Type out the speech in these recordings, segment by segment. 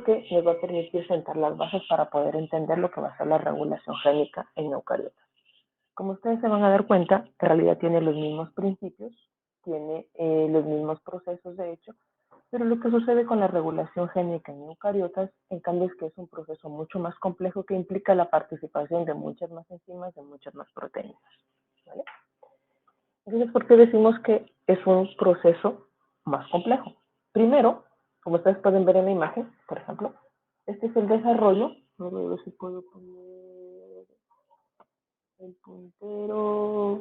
que nos va a permitir sentar las bases para poder entender lo que va a ser la regulación génica en eucariotas. Como ustedes se van a dar cuenta, en realidad tiene los mismos principios, tiene los mismos procesos de hecho, pero lo que sucede con la regulación génica en eucariotas, en cambio, es que es un proceso mucho más complejo que implica la participación de muchas más enzimas, de muchas más proteínas. ¿Vale? Entonces, ¿por qué decimos que es un proceso más complejo? Primero, como ustedes pueden ver en la imagen, por ejemplo, este es el desarrollo. A ver si puedo poner el puntero.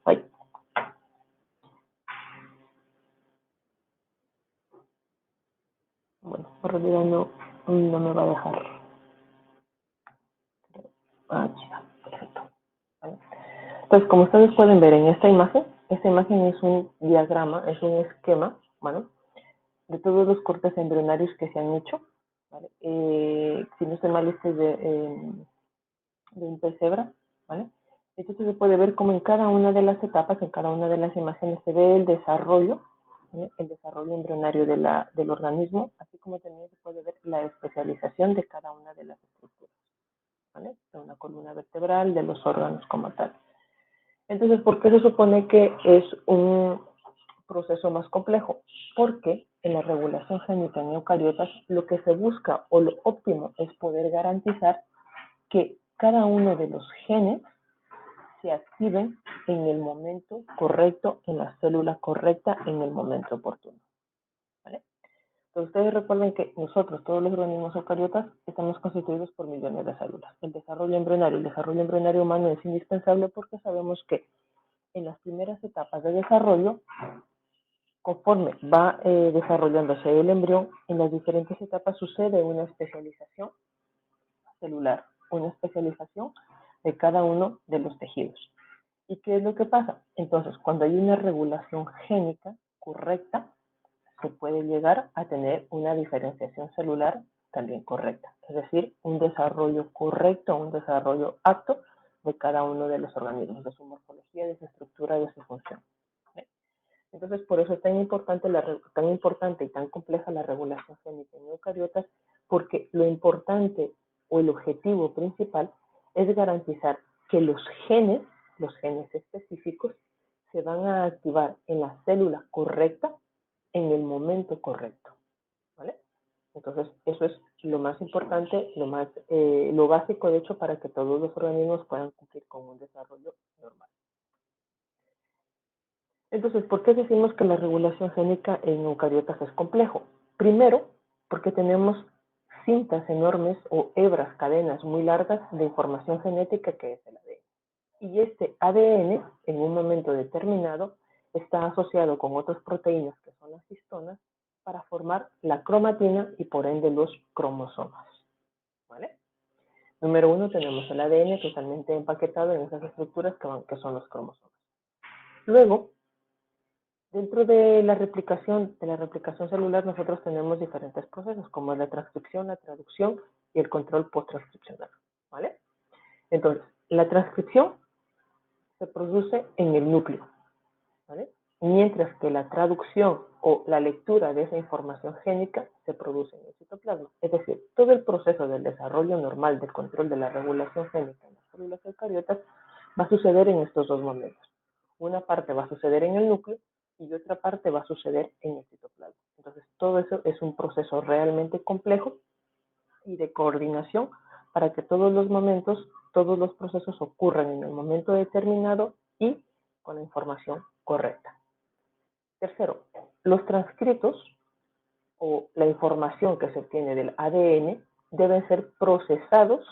Ay, bueno, en realidad no me va a dejar. Ya, perfecto. ¿Vale? Entonces, como ustedes pueden ver en esta imagen es un diagrama, es un esquema, ¿vale? De todos los cortes embrionarios que se han hecho, ¿vale? Si no estoy mal, este es de un pesebra, ¿vale? Entonces se puede ver cómo en cada una de las etapas, en cada una de las imágenes se ve el desarrollo, ¿vale? El desarrollo embrionario del organismo, así como también se puede ver la especialización de cada una de las estructuras, ¿vale? De una columna vertebral, de los órganos como tal. Entonces, ¿por qué se supone que es un proceso más complejo? Porque en la regulación génica en eucariotas lo que se busca o lo óptimo es poder garantizar que cada uno de los genes se activen en el momento correcto, en la célula correcta, en el momento oportuno. ¿Vale? Entonces, ustedes recuerden que nosotros, todos los organismos eucariotas, estamos constituidos por millones de células. El desarrollo embrionario humano es indispensable porque sabemos que en las primeras etapas de desarrollo, conforme va desarrollándose el embrión, en las diferentes etapas sucede una especialización celular, una especialización de cada uno de los tejidos. ¿Y qué es lo que pasa? Entonces, cuando hay una regulación génica correcta, se puede llegar a tener una diferenciación celular también correcta, es decir, un desarrollo correcto, un desarrollo apto de cada uno de los organismos, de su morfología, de su estructura, de su función. Entonces, por eso es tan importante y tan compleja la regulación génica en eucariotas, porque lo importante o el objetivo principal es garantizar que los genes específicos, se van a activar en la célula correcta en el momento correcto. ¿Vale? Entonces, eso es lo más importante, lo básico, de hecho, para que todos los organismos puedan cumplir con un desarrollo normal. Entonces, ¿por qué decimos que la regulación génica en eucariotas es complejo? Primero, porque tenemos cintas enormes o hebras, cadenas muy largas de información genética que es el ADN. Y este ADN, en un momento determinado, está asociado con otras proteínas que son las histonas para formar la cromatina y por ende los cromosomas. ¿Vale? Número uno, tenemos el ADN totalmente empaquetado en esas estructuras que son los cromosomas. Luego, dentro de la replicación celular, nosotros tenemos diferentes procesos, como la transcripción, la traducción y el control post-transcripcional, ¿vale? Entonces, la transcripción se produce en el núcleo, ¿vale? Mientras que la traducción o la lectura de esa información génica se produce en el citoplasma. Es decir, todo el proceso del desarrollo normal del control de la regulación génica en las células eucariotas va a suceder en estos dos momentos. Una parte va a suceder en el núcleo y otra parte va a suceder en el citoplasma. Entonces, todo eso es un proceso realmente complejo y de coordinación para que todos los procesos ocurran en el momento determinado y con la información correcta. Tercero, los transcritos o la información que se obtiene del ADN deben ser procesados,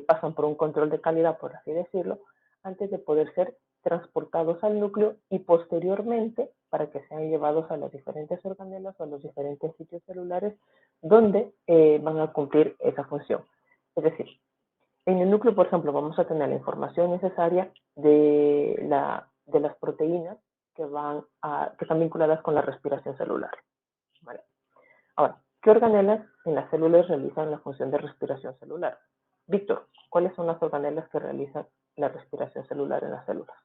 pasan por un control de calidad, por así decirlo, antes de poder ser transportados al núcleo y posteriormente para que sean llevados a las diferentes organelas o a los diferentes sitios celulares donde van a cumplir esa función. Es decir, en el núcleo, por ejemplo, vamos a tener la información necesaria de las proteínas que están vinculadas con la respiración celular. ¿Vale? Ahora, ¿qué organelas en las células realizan la función de respiración celular? Víctor, ¿cuáles son las organelas que realizan la respiración celular en las células?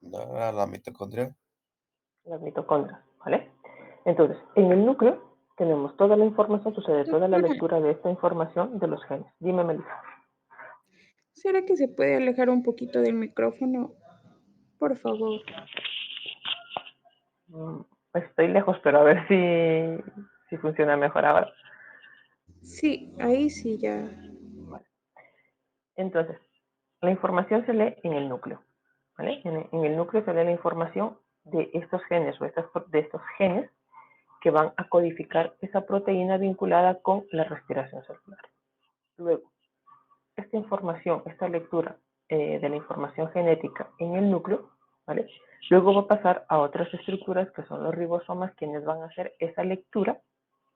La mitocondria. las mitocondrias, ¿vale? Entonces, en el núcleo tenemos toda la información, sucede toda la Doctora, lectura de esta información de los genes. Dime, Melissa. ¿será que se puede alejar un poquito del micrófono? Por favor. Estoy lejos, pero a ver si funciona mejor ahora. Sí, ahí sí ya. Vale. Entonces, la información se lee en el núcleo, ¿vale? En el núcleo se lee la información de estos genes o de estos genes que van a codificar esa proteína vinculada con la respiración celular. Luego, esta información, esta lectura de la información genética en el núcleo, ¿vale? Luego va a pasar a otras estructuras que son los ribosomas, quienes van a hacer esa lectura,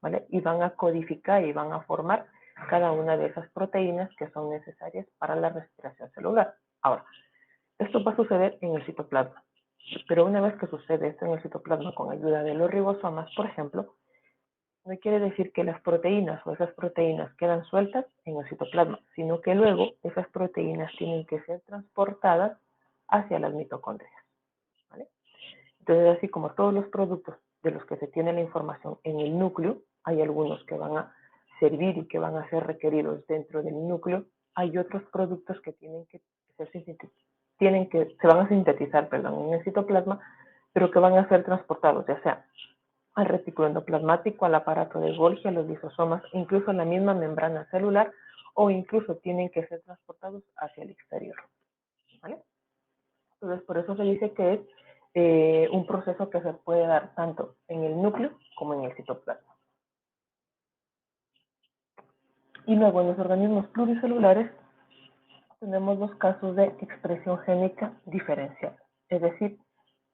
¿vale? Y van a codificar y van a formar cada una de esas proteínas que son necesarias para la respiración celular. Ahora, esto va a suceder en el citoplasma, pero una vez que sucede esto en el citoplasma con ayuda de los ribosomas, por ejemplo, no quiere decir que las proteínas o esas proteínas quedan sueltas en el citoplasma, sino que luego esas proteínas tienen que ser transportadas hacia las mitocondrias, ¿vale? Entonces, así como todos los productos de los que se tiene la información en el núcleo, hay algunos que van a servir y que van a ser requeridos dentro del núcleo, hay otros productos que tienen que ser se van a sintetizar, perdón, en el citoplasma, pero que van a ser transportados, ya sea al retículo endoplasmático, al aparato de Golgi, a los lisosomas, incluso a la misma membrana celular, o incluso tienen que ser transportados hacia el exterior, ¿vale? Entonces, por eso se dice que es un proceso que se puede dar tanto en el núcleo como en el citoplasma. Y luego en los organismos pluricelulares tenemos los casos de expresión génica diferencial, es decir,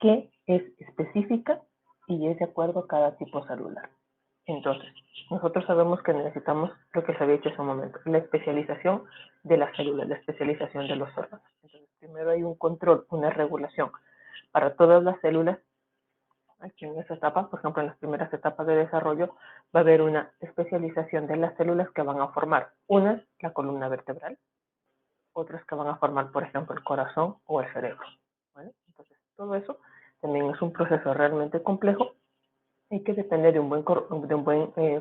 que es específica y es de acuerdo a cada tipo celular. Entonces, nosotros sabemos que necesitamos lo que se había dicho hace un momento, la especialización de las células, la especialización de los órganos. Entonces, primero hay un control, una regulación para todas las células. Aquí en esa etapa, por ejemplo, en las primeras etapas de desarrollo, va a haber una especialización de las células que van a formar, unas, la columna vertebral, otras que van a formar, por ejemplo, el corazón o el cerebro, ¿vale? Entonces, todo eso también es un proceso realmente complejo y que depende de un buen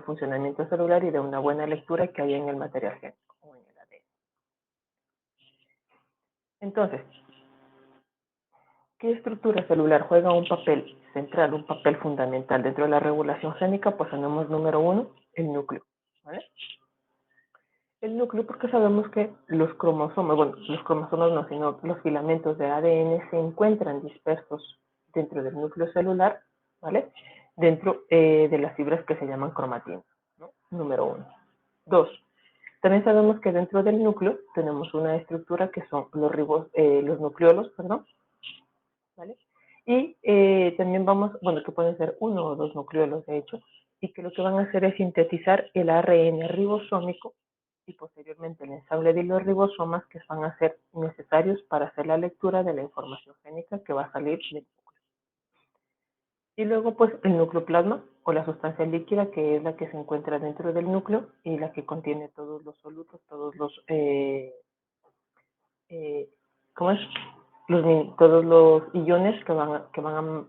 funcionamiento celular y de una buena lectura que hay en el material genético o en el ADN. Entonces, ¿qué estructura celular juega un papel central, un papel fundamental dentro de la regulación génica? Pues tenemos número uno, el núcleo, ¿vale? El núcleo porque sabemos que los cromosomas, bueno, los cromosomas no, sino los filamentos de ADN se encuentran dispersos dentro del núcleo celular, ¿vale? Dentro de las fibras que se llaman cromatinas, ¿no? Número uno. Dos, también sabemos que dentro del núcleo tenemos una estructura que son los nucleolos, perdón, ¿vale? Y también bueno, que pueden ser uno o dos nucleolos de hecho, y que lo que van a hacer es sintetizar el ARN ribosómico y posteriormente el ensamble de los ribosomas que van a ser necesarios para hacer la lectura de la información génica que va a salir del núcleo. Y luego, pues, el nucleoplasma o la sustancia líquida, que es la que se encuentra dentro del núcleo y la que contiene todos los solutos, todos los eh, ¿cómo es? Todos los iones que van a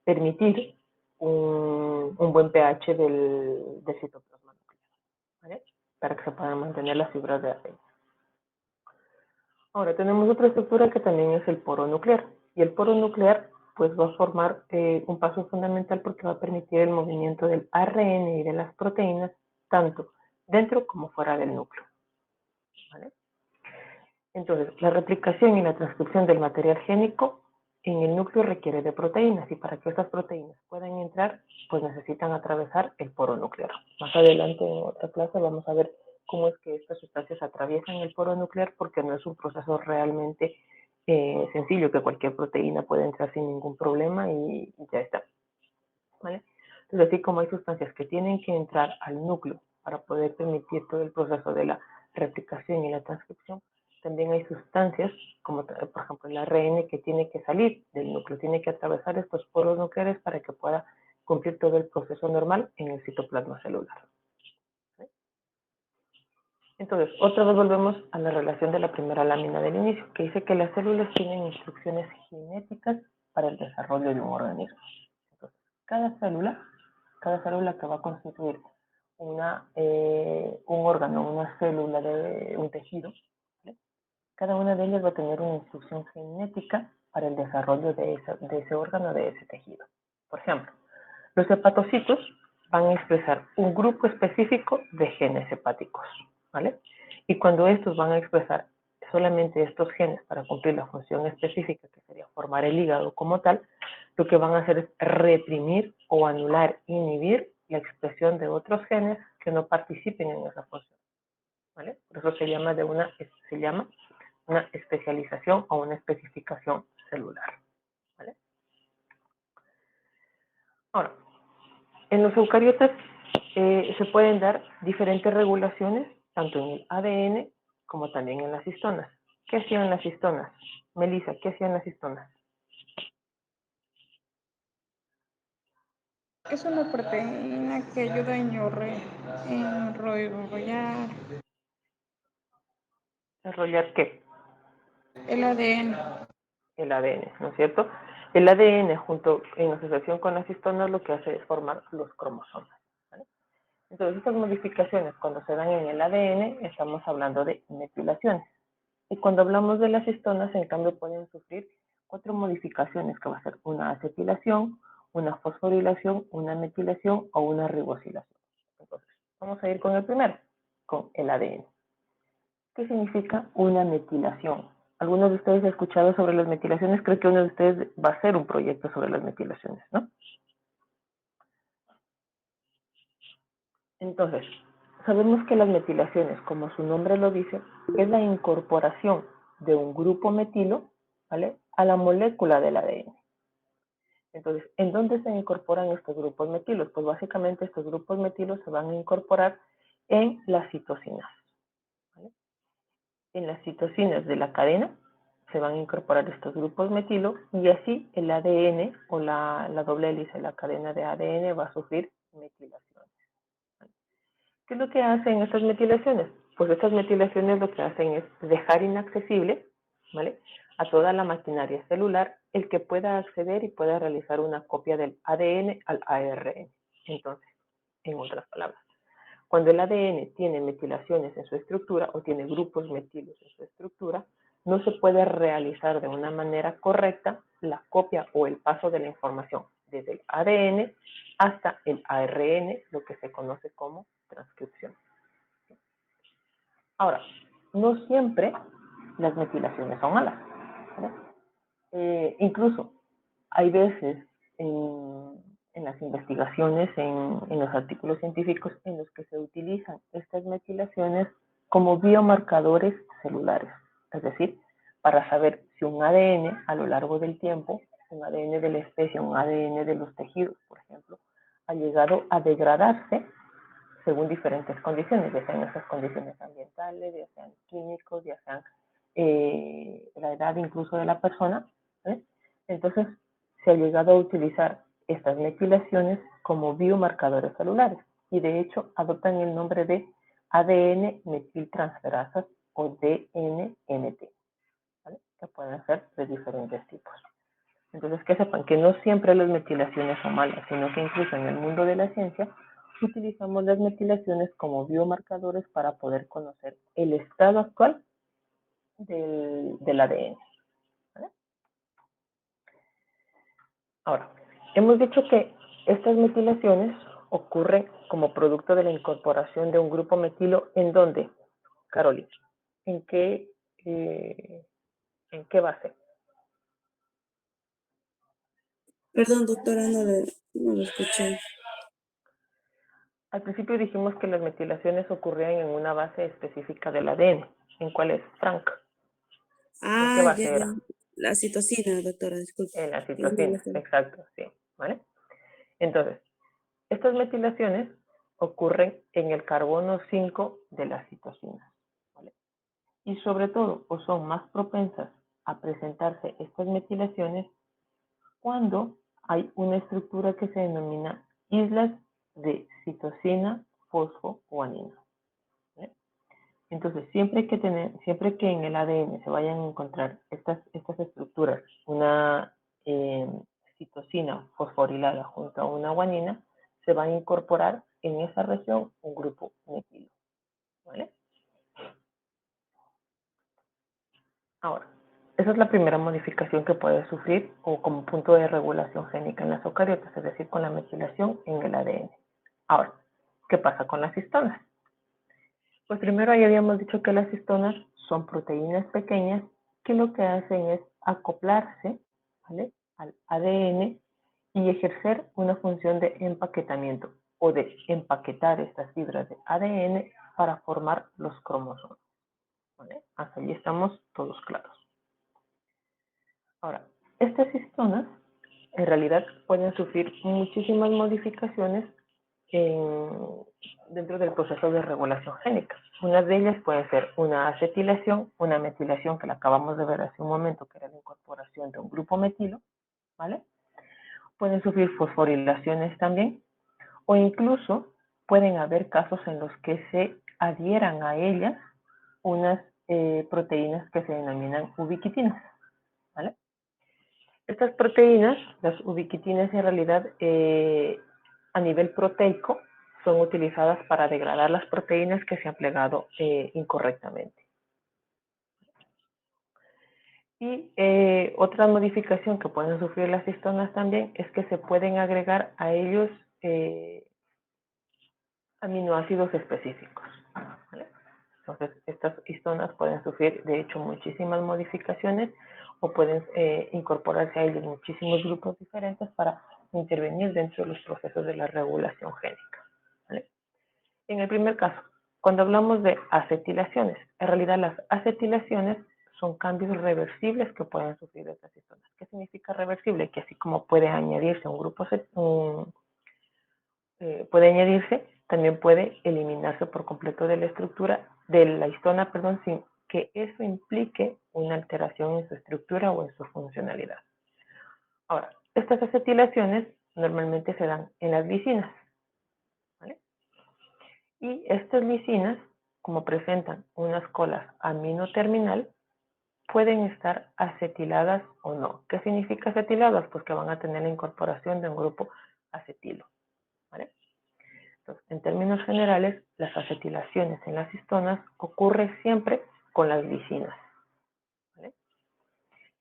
permitir un buen pH del citoplasma nuclear, ¿vale? Para que se puedan mantener las fibras de ADN. Ahora tenemos otra estructura que también es el poro nuclear. Y el poro nuclear pues va a formar un paso fundamental porque va a permitir el movimiento del ARN y de las proteínas tanto dentro como fuera del núcleo, ¿vale? Entonces, la replicación y la transcripción del material génico en el núcleo requiere de proteínas y para que estas proteínas puedan entrar, pues necesitan atravesar el poro nuclear. Más adelante en otra clase vamos a ver cómo es que estas sustancias atraviesan el poro nuclear porque no es un proceso realmente sencillo, que cualquier proteína puede entrar sin ningún problema y ya está, ¿vale? Entonces, así como hay sustancias que tienen que entrar al núcleo para poder permitir todo el proceso de la replicación y la transcripción, también hay sustancias, como por ejemplo el ARN, que tiene que salir del núcleo, tiene que atravesar estos poros nucleares para que pueda cumplir todo el proceso normal en el citoplasma celular. ¿Sí? Entonces, otra vez volvemos a la relación de la primera lámina del inicio, que dice que las células tienen instrucciones genéticas para el desarrollo de un organismo. cada célula que va a constituir un órgano, una célula de un tejido, ¿vale? Cada una de ellas va a tener una instrucción genética para el desarrollo de ese órgano, de ese tejido. Por ejemplo, los hepatocitos van a expresar un grupo específico de genes hepáticos, ¿vale? Y cuando estos van a expresar solamente estos genes para cumplir la función específica, que sería formar el hígado como tal, lo que van a hacer es reprimir o anular, inhibir la expresión de otros genes que no participen en esa función, ¿vale? Por eso se llama una especialización o una especificación celular, ¿vale? Ahora, en los eucariotas se pueden dar diferentes regulaciones, tanto en el ADN como también en las histonas. ¿Qué hacían las histonas? Melissa, ¿qué hacían las histonas? Es una proteína que ayuda a enrollar ¿Desarrollar qué? el ADN. El ADN, ¿no es cierto? El ADN junto en asociación con las histonas lo que hace es formar los cromosomas, ¿vale? Entonces, estas modificaciones cuando se dan en el ADN estamos hablando de metilaciones. Y cuando hablamos de las histonas, en cambio, pueden sufrir 4 modificaciones, que va a ser una acetilación, una fosforilación, una metilación o una ribosilación. Entonces, vamos a ir con el primero, con el ADN. ¿Qué significa una metilación? ¿Algunos de ustedes han escuchado sobre las metilaciones? Creo que uno de ustedes va a hacer un proyecto sobre las metilaciones, ¿no? Entonces, sabemos que las metilaciones, como su nombre lo dice, es la incorporación de un grupo metilo, ¿vale?, a la molécula del ADN. Entonces, ¿en dónde se incorporan estos grupos metilos? Pues básicamente estos grupos metilos se van a incorporar en las citocinas, ¿vale? En las citocinas de la cadena se van a incorporar estos grupos metilo y así el ADN o la doble hélice de la cadena de ADN va a sufrir metilación. ¿Qué es lo que hacen estas metilaciones? Pues estas metilaciones lo que hacen es dejar inaccesible, ¿vale?, a toda la maquinaria celular el que pueda acceder y pueda realizar una copia del ADN al ARN. Entonces, en otras palabras, cuando el ADN tiene metilaciones en su estructura o tiene grupos metilos en su estructura, no se puede realizar de una manera correcta la copia o el paso de la información desde el ADN hasta el ARN, lo que se conoce como transcripción. Ahora, no siempre las metilaciones son malas, ¿vale? Incluso hay veces en las investigaciones, en los artículos científicos, en los que se utilizan estas metilaciones como biomarcadores celulares, es decir, para saber si un ADN a lo largo del tiempo, un ADN de la especie, un ADN de los tejidos, por ejemplo, ha llegado a degradarse según diferentes condiciones, ya sean esas condiciones ambientales, ya sean químicos, ya sean la edad incluso de la persona, ¿vale? Entonces, se ha llegado a utilizar estas metilaciones como biomarcadores celulares y de hecho adoptan el nombre de ADN metiltransferasas o DNMT, ¿vale?, que pueden ser de diferentes tipos. Entonces, que sepan que no siempre las metilaciones son malas, sino que incluso en el mundo de la ciencia utilizamos las metilaciones como biomarcadores para poder conocer el estado actual del ADN, ¿vale? Ahora, hemos dicho que estas metilaciones ocurren como producto de la incorporación de un grupo metilo. ¿En dónde, Carolina? ¿En eh, qué base? Perdón, doctora, no lo escuché. Al principio dijimos que las metilaciones ocurrían en una base específica del ADN. ¿En cuál es, Frank? ¿En qué Ah, ya, base ya. era? La citocina, doctora, disculpe. En la No, no lo citosina, sé. exacto, sí, ¿vale? Entonces, estas metilaciones ocurren en el carbono 5 de las citosinas, ¿vale? Y sobre todo, o son más propensas a presentarse estas metilaciones cuando hay una estructura que se denomina islas de citosina, fosfoguanina, ¿vale? Entonces, siempre que en el ADN se vayan a encontrar estas estructuras, una citosina fosforilada junto a una guanina, se va a incorporar en esa región un grupo metilo. ¿Vale? Ahora, esa es la primera modificación que puede sufrir o como punto de regulación génica en las eucariotas, es decir, con la metilación en el ADN. Ahora, ¿qué pasa con las histonas? Pues primero ahí habíamos dicho que las histonas son proteínas pequeñas que lo que hacen es acoplarse, ¿vale?, al ADN y ejercer una función de empaquetamiento o de empaquetar estas fibras de ADN para formar los cromosomas. ¿Vale? Hasta allí estamos todos claros. Ahora, estas histonas en realidad pueden sufrir muchísimas modificaciones dentro del proceso de regulación génica. Una de ellas puede ser una acetilación, una metilación que la acabamos de ver hace un momento, que era la incorporación de un grupo metilo, ¿vale? Pueden sufrir fosforilaciones también, o incluso pueden haber casos en los que se adhieran a ellas unas proteínas que se denominan ubiquitinas, ¿vale? Estas proteínas, las ubiquitinas en realidad a nivel proteico son utilizadas para degradar las proteínas que se han plegado incorrectamente. Y otra modificación que pueden sufrir las histonas también es que se pueden agregar a ellos aminoácidos específicos, ¿vale? Entonces, estas histonas pueden sufrir, de hecho, muchísimas modificaciones o pueden incorporarse a ellos muchísimos grupos diferentes para intervenir dentro de los procesos de la regulación génica, ¿vale? En el primer caso, cuando hablamos de acetilaciones, en realidad las acetilaciones son cambios reversibles que pueden sufrir estas histonas. ¿Qué significa reversible? Que así como puede añadirse un grupo, puede añadirse, también puede eliminarse por completo de la estructura de la histona, perdón, sin que eso implique una alteración en su estructura o en su funcionalidad. Ahora, estas acetilaciones normalmente se dan en las lisinas, ¿vale? Y estas lisinas, como presentan unas colas aminoterminal, pueden estar acetiladas o no. ¿Qué significa acetiladas? Pues que van a tener la incorporación de un grupo acetilo, ¿vale? Entonces, en términos generales, las acetilaciones en las histonas ocurren siempre con las lisinas, ¿vale?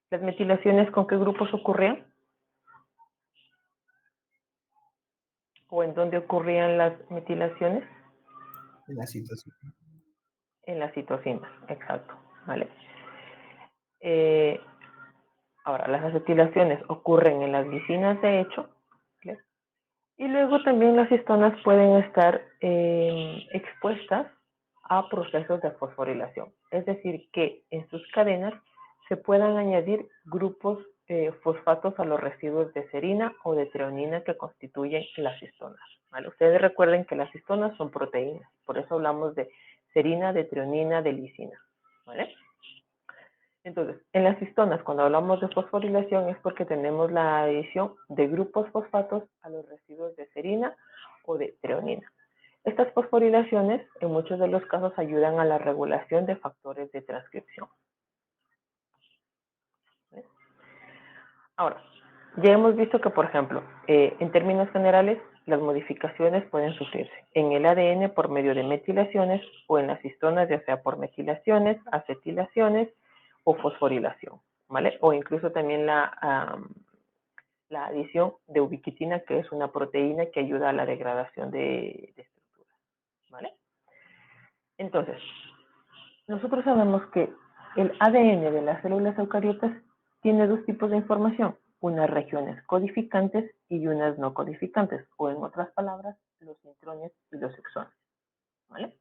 ¿Las metilaciones con qué grupos ocurrían? ¿O en dónde ocurrían las metilaciones? En la situación. En las citocinas, exacto, ¿vale? Ahora, las acetilaciones ocurren en las lisinas, de hecho, ¿vale? Y luego también las histonas pueden estar expuestas a procesos de fosforilación. Es decir, que en sus cadenas se puedan añadir grupos fosfatos a los residuos de serina o de treonina que constituyen las histonas, ¿vale? Ustedes recuerden que las histonas son proteínas, por eso hablamos de serina, de treonina, de lisina, ¿vale? Entonces, en las histonas, cuando hablamos de fosforilación, es porque tenemos la adición de grupos fosfatos a los residuos de serina o de treonina. Estas fosforilaciones, en muchos de los casos, ayudan a la regulación de factores de transcripción. ¿Ves? Ahora, ya hemos visto que, por ejemplo, en términos generales, las modificaciones pueden sufrirse en el ADN por medio de metilaciones o en las histonas, ya sea por metilaciones, acetilaciones o fosforilación, ¿vale? O incluso también la adición de ubiquitina, que es una proteína que ayuda a la degradación de estructuras, ¿vale? Entonces, nosotros sabemos que el ADN de las células eucariotas tiene dos tipos de información, unas regiones codificantes y unas no codificantes, o en otras palabras, los intrones y los exones, ¿vale?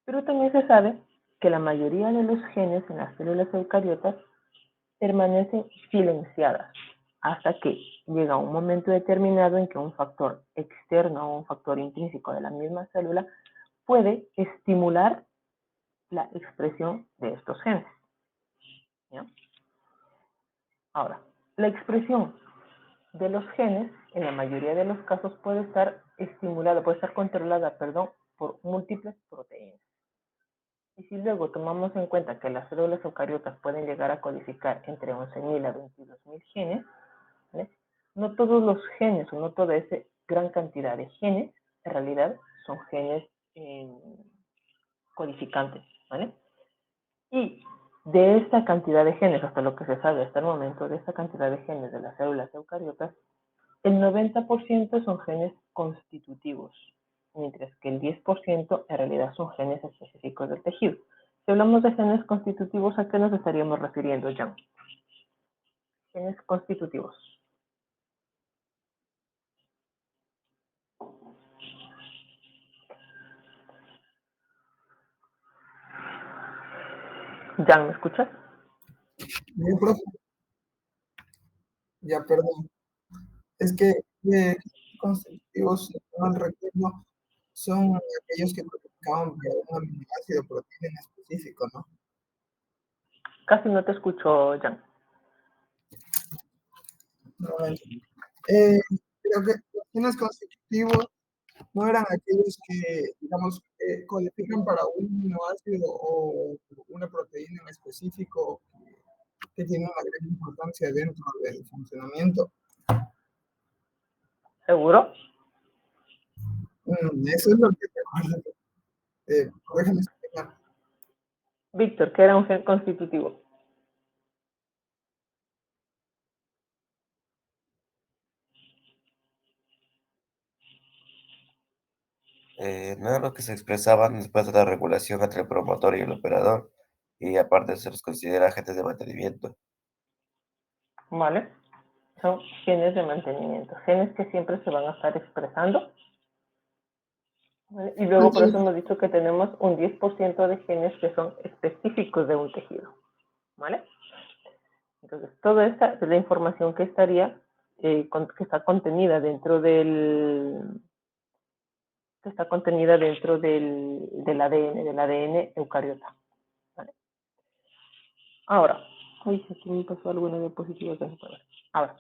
Pero también se sabe que la mayoría de los genes en las células eucariotas permanecen silenciadas hasta que llega un momento determinado en que un factor externo o un factor intrínseco de la misma célula puede estimular la expresión de estos genes, ¿ya? Ahora, la expresión de los genes en la mayoría de los casos puede estar estimulada, puede estar controlada, perdón, por múltiples proteínas. Y si luego tomamos en cuenta que las células eucariotas pueden llegar a codificar entre 11.000 a 22.000 genes, ¿vale? No todos los genes o no toda esa gran cantidad de genes en realidad son genes codificantes, ¿vale? Y de esta cantidad de genes, hasta lo que se sabe hasta el momento, de esta cantidad de genes de las células eucariotas, el 90% son genes constitutivos, mientras que el 10% en realidad son genes específicos del tejido. Si hablamos de genes constitutivos, ¿a qué nos estaríamos refiriendo, Jan? Genes constitutivos. Jan, ¿me escuchas? Bien, profe. Ya, perdón. Es que constitutivos, si no mal recuerdo, son aquellos que codificaban un aminoácido proteína en específico, ¿no? Casi no te escucho, Jan. No, creo que los genes constitutivos no eran aquellos que, digamos, codifican para un aminoácido o una proteína en específico que tiene una gran importancia dentro del funcionamiento. ¿Seguro? Eso es lo que recuerdo. Déjame explicar. Víctor, ¿qué era un gen constitutivo? No eran los que se expresaban después de la regulación entre el promotor y el operador, y aparte se los considera agentes de mantenimiento. ¿Vale? Son genes de mantenimiento, genes que siempre se van a estar expresando. ¿Vale? Y luego por eso hemos dicho que tenemos un 10% de genes que son específicos de un tejido. ¿Vale? Entonces, toda esta es la información que estaría, que está contenida dentro del del ADN eucariota. ¿Vale? Ahora, uy, aquí me pasó alguna diapositiva que no puedo ver. Ahora,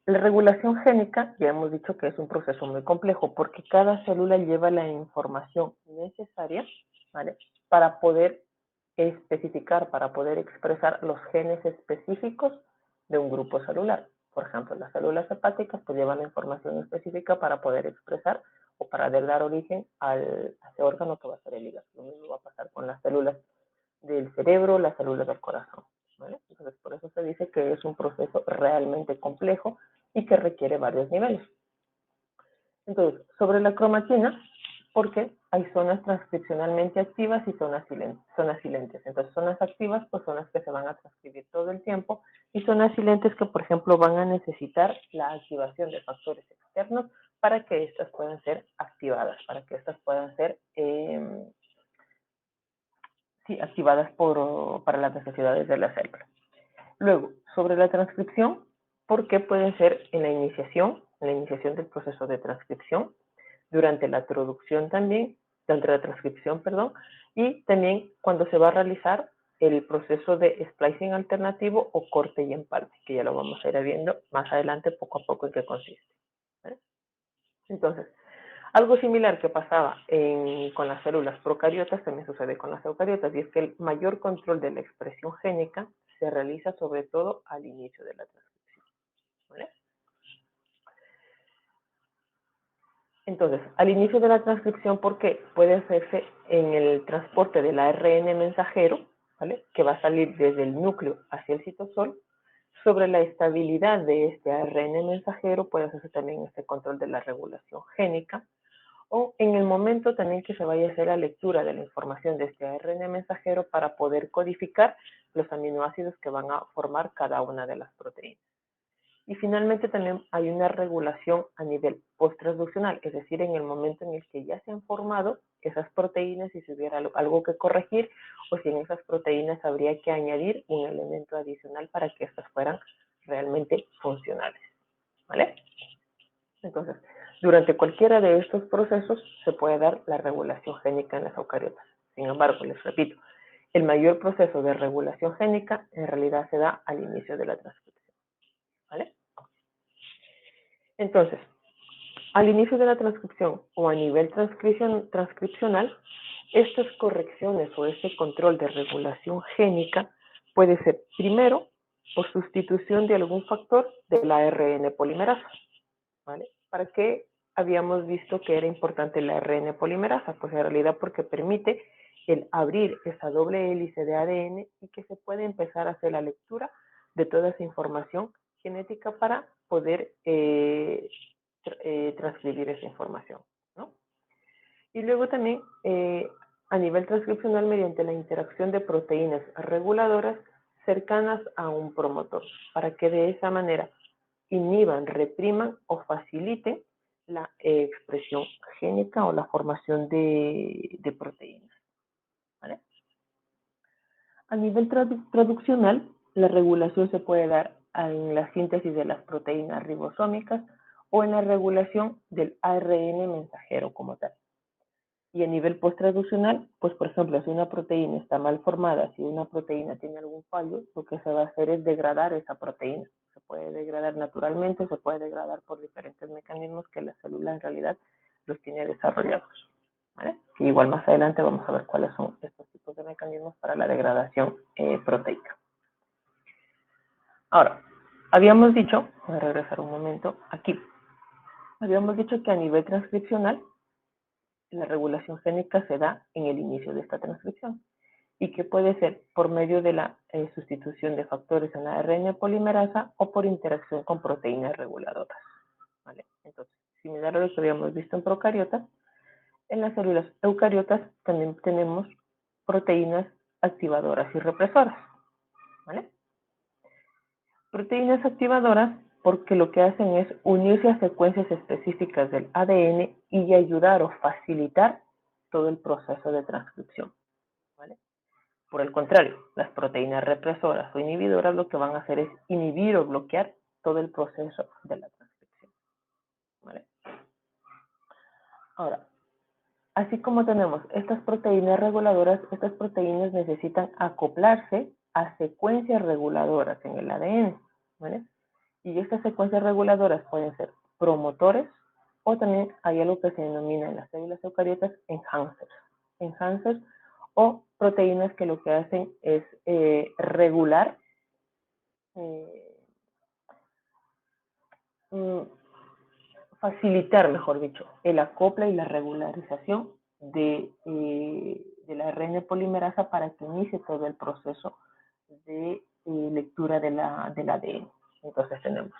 la regulación génica, ya hemos dicho que es un proceso muy complejo porque cada célula lleva la información necesaria, ¿vale?, para poder especificar, para poder expresar los genes específicos de un grupo celular. Por ejemplo, las células hepáticas pues llevan la información específica para poder expresar o para dar origen a ese órgano que va a ser el hígado. Lo mismo va a pasar con las células del cerebro, las células del corazón, ¿vale? Entonces, por eso se dice que es un proceso realmente complejo y que requiere varios niveles. Entonces, sobre la cromatina, porque hay zonas transcripcionalmente activas y zonas silentes. Entonces, zonas activas, pues son las que se van a transcribir todo el tiempo, y zonas silentes que, por ejemplo, van a necesitar la activación de factores externos para que estas puedan ser activadas, para que estas puedan ser activadas para las necesidades de la célula. Luego, sobre la transcripción, ¿por qué puede ser en la iniciación del proceso de transcripción, durante la traducción también, durante la transcripción, perdón, y también cuando se va a realizar el proceso de splicing alternativo o corte y empalme, que ya lo vamos a ir viendo más adelante poco a poco en qué consiste. ¿Vale? Entonces, algo similar que pasaba con las células procariotas también sucede con las eucariotas, y es que el mayor control de la expresión génica se realiza sobre todo al inicio de la transcripción. ¿Vale? Entonces, al inicio de la transcripción, ¿por qué? Puede hacerse en el transporte del ARN mensajero, ¿vale?, que va a salir desde el núcleo hacia el citosol. Sobre la estabilidad de este ARN mensajero puede hacerse también este control de la regulación génica, o en el momento también que se vaya a hacer la lectura de la información de este ARN mensajero para poder codificar los aminoácidos que van a formar cada una de las proteínas. Y finalmente también hay una regulación a nivel posttransduccional, es decir, en el momento en el que ya se han formado esas proteínas y si hubiera algo que corregir, o si en esas proteínas habría que añadir un elemento adicional para que estas fueran realmente funcionales. ¿Vale? Entonces, durante cualquiera de estos procesos se puede dar la regulación génica en las eucariotas. Sin embargo, les repito, el mayor proceso de regulación génica en realidad se da al inicio de la transcripción. ¿Vale? Entonces, al inicio de la transcripción o a nivel transcripcional, estas correcciones o este control de regulación génica puede ser primero por sustitución de algún factor de la ARN polimerasa, ¿vale? ¿Para qué habíamos visto que era importante la ARN polimerasa? Pues en realidad porque permite el abrir esa doble hélice de ADN y que se puede empezar a hacer la lectura de toda esa información genética para poder transcribir esa información, ¿no? Y luego también a nivel transcripcional mediante la interacción de proteínas reguladoras cercanas a un promotor, para que de esa manera inhiban, repriman o faciliten la expresión génica o la formación de proteínas, ¿vale? A nivel traduccional, la regulación se puede dar en la síntesis de las proteínas ribosómicas o en la regulación del ARN mensajero como tal. Y a nivel posttraduccional, pues por ejemplo, si una proteína está mal formada, si una proteína tiene algún fallo, lo que se va a hacer es degradar esa proteína. Se puede degradar naturalmente, se puede degradar por diferentes mecanismos que la célula en realidad los tiene desarrollados, ¿vale? Y igual más adelante vamos a ver cuáles son estos tipos de mecanismos para la degradación proteica. Ahora, habíamos dicho, voy a regresar un momento aquí, habíamos dicho que a nivel transcripcional, la regulación génica se da en el inicio de esta transcripción y que puede ser por medio de la sustitución de factores en la ARN polimerasa o por interacción con proteínas reguladoras, ¿vale? Entonces, similar a lo que habíamos visto en procariotas, en las células eucariotas también tenemos proteínas activadoras y represoras, ¿vale? Proteínas activadoras porque lo que hacen es unirse a secuencias específicas del ADN y ayudar o facilitar todo el proceso de transcripción, ¿vale? Por el contrario, las proteínas represoras o inhibidoras lo que van a hacer es inhibir o bloquear todo el proceso de la transcripción, ¿vale? Ahora, así como tenemos estas proteínas reguladoras, estas proteínas necesitan acoplarse a secuencias reguladoras en el ADN, ¿vale? Y estas secuencias reguladoras pueden ser promotores o también hay algo que se denomina en las células eucariotas enhancers o proteínas que lo que hacen es regular, facilitar, mejor dicho, el acople y la regularización de la ARN polimerasa para que inicie todo el proceso de lectura del ADN. Entonces tenemos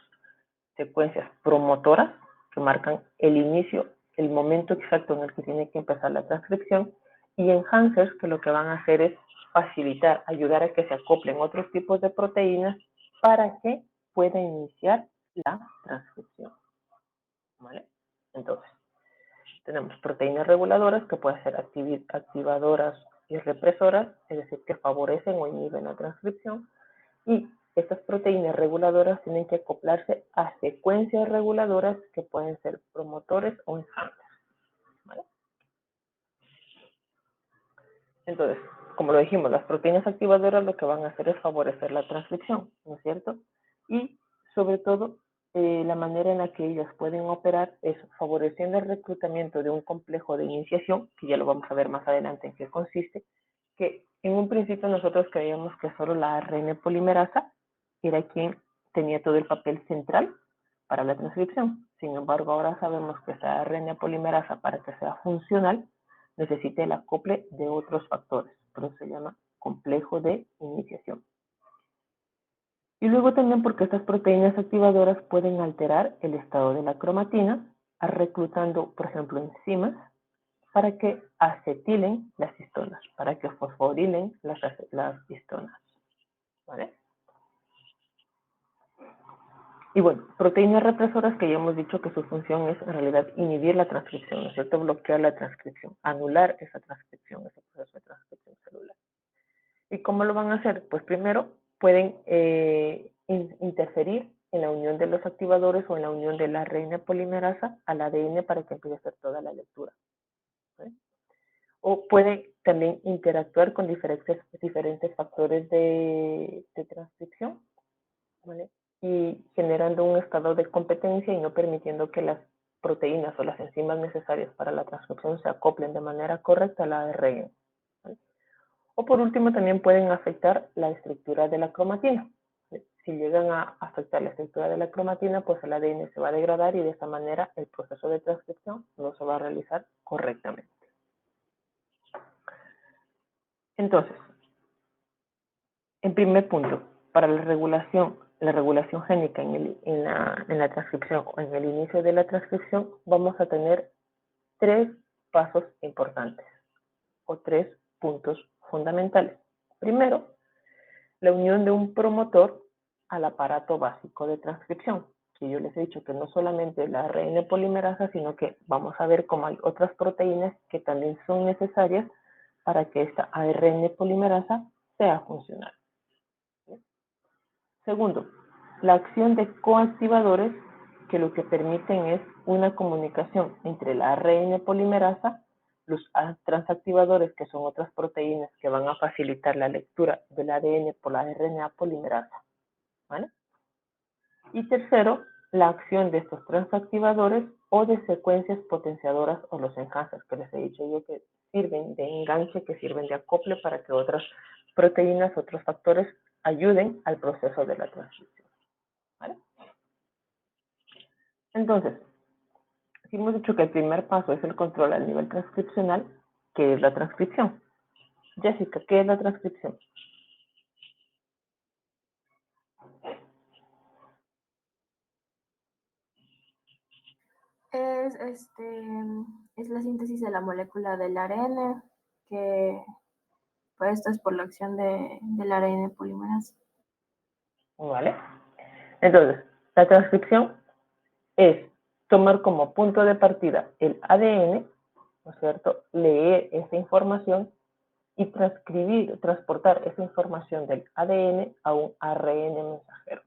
secuencias promotoras que marcan el inicio, el momento exacto en el que tiene que empezar la transcripción, y enhancers que lo que van a hacer es facilitar, ayudar a que se acoplen otros tipos de proteínas para que pueda iniciar la transcripción, ¿vale? Entonces, tenemos proteínas reguladoras que pueden ser activadoras y represoras, es decir, que favorecen o inhiben la transcripción, y estas proteínas reguladoras tienen que acoplarse a secuencias reguladoras que pueden ser promotores o enhancers, ¿vale? Entonces, como lo dijimos, las proteínas activadoras lo que van a hacer es favorecer la transcripción, ¿no es cierto? Y sobre todo, la manera en la que ellas pueden operar es favoreciendo el reclutamiento de un complejo de iniciación, que ya lo vamos a ver más adelante en qué consiste, que en un principio nosotros creíamos que solo la ARN polimerasa era quien tenía todo el papel central para la transcripción. Sin embargo, ahora sabemos que esa ARN polimerasa, para que sea funcional, necesita el acople de otros factores, por eso se llama complejo de iniciación. Y luego también porque estas proteínas activadoras pueden alterar el estado de la cromatina, reclutando, por ejemplo, enzimas para que acetilen las histonas, para que fosforilen las histonas, ¿vale? Y bueno, proteínas represoras que ya hemos dicho que su función es en realidad inhibir la transcripción, ¿no es cierto? Bloquear la transcripción, anular esa transcripción, ese proceso de transcripción celular. ¿Y cómo lo van a hacer? Pues primero pueden interferir en la unión de los activadores o en la unión de la ARN polimerasa al ADN para que empiece a hacer toda la lectura, ¿vale? O pueden también interactuar con diferentes factores de transcripción, ¿vale? Y generando un estado de competencia y no permitiendo que las proteínas o las enzimas necesarias para la transcripción se acoplen de manera correcta a la ARN, ¿vale? O por último también pueden afectar la estructura de la cromatina. si llegan a afectar la estructura de la cromatina, pues el ADN se va a degradar y de esta manera el proceso de transcripción no se va a realizar correctamente. Entonces, en primer punto, para la regulación génica en la transcripción o en el inicio de la transcripción, vamos a tener 3 pasos importantes o 3 puntos fundamentales. Primero, la unión de un promotor al aparato básico de transcripción, que yo les he dicho que no solamente la ARN polimerasa, sino que vamos a ver cómo hay otras proteínas que también son necesarias para que esta ARN polimerasa sea funcional. Segundo, la acción de coactivadores que lo que permiten es una comunicación entre la ARN polimerasa, los transactivadores, que son otras proteínas que van a facilitar la lectura del ADN por la RNA polimerasa, ¿vale? Y tercero, la acción de estos transactivadores o de secuencias potenciadoras o los enhancers, que les he dicho yo que sirven de enganche, que sirven de acople para que otras proteínas, otros factores ayuden al proceso de la transcripción, ¿vale? Entonces, si hemos dicho que el primer paso es el control al nivel transcripcional, ¿qué es la transcripción? Jessica, ¿qué es la transcripción? Es la síntesis de la molécula del ARN, que pues esto es por la acción del ARN polimerasa. ¿Vale? Entonces, la transcripción es tomar como punto de partida el ADN, ¿no es cierto? Leer esa información y transportar esa información del ADN a un ARN mensajero,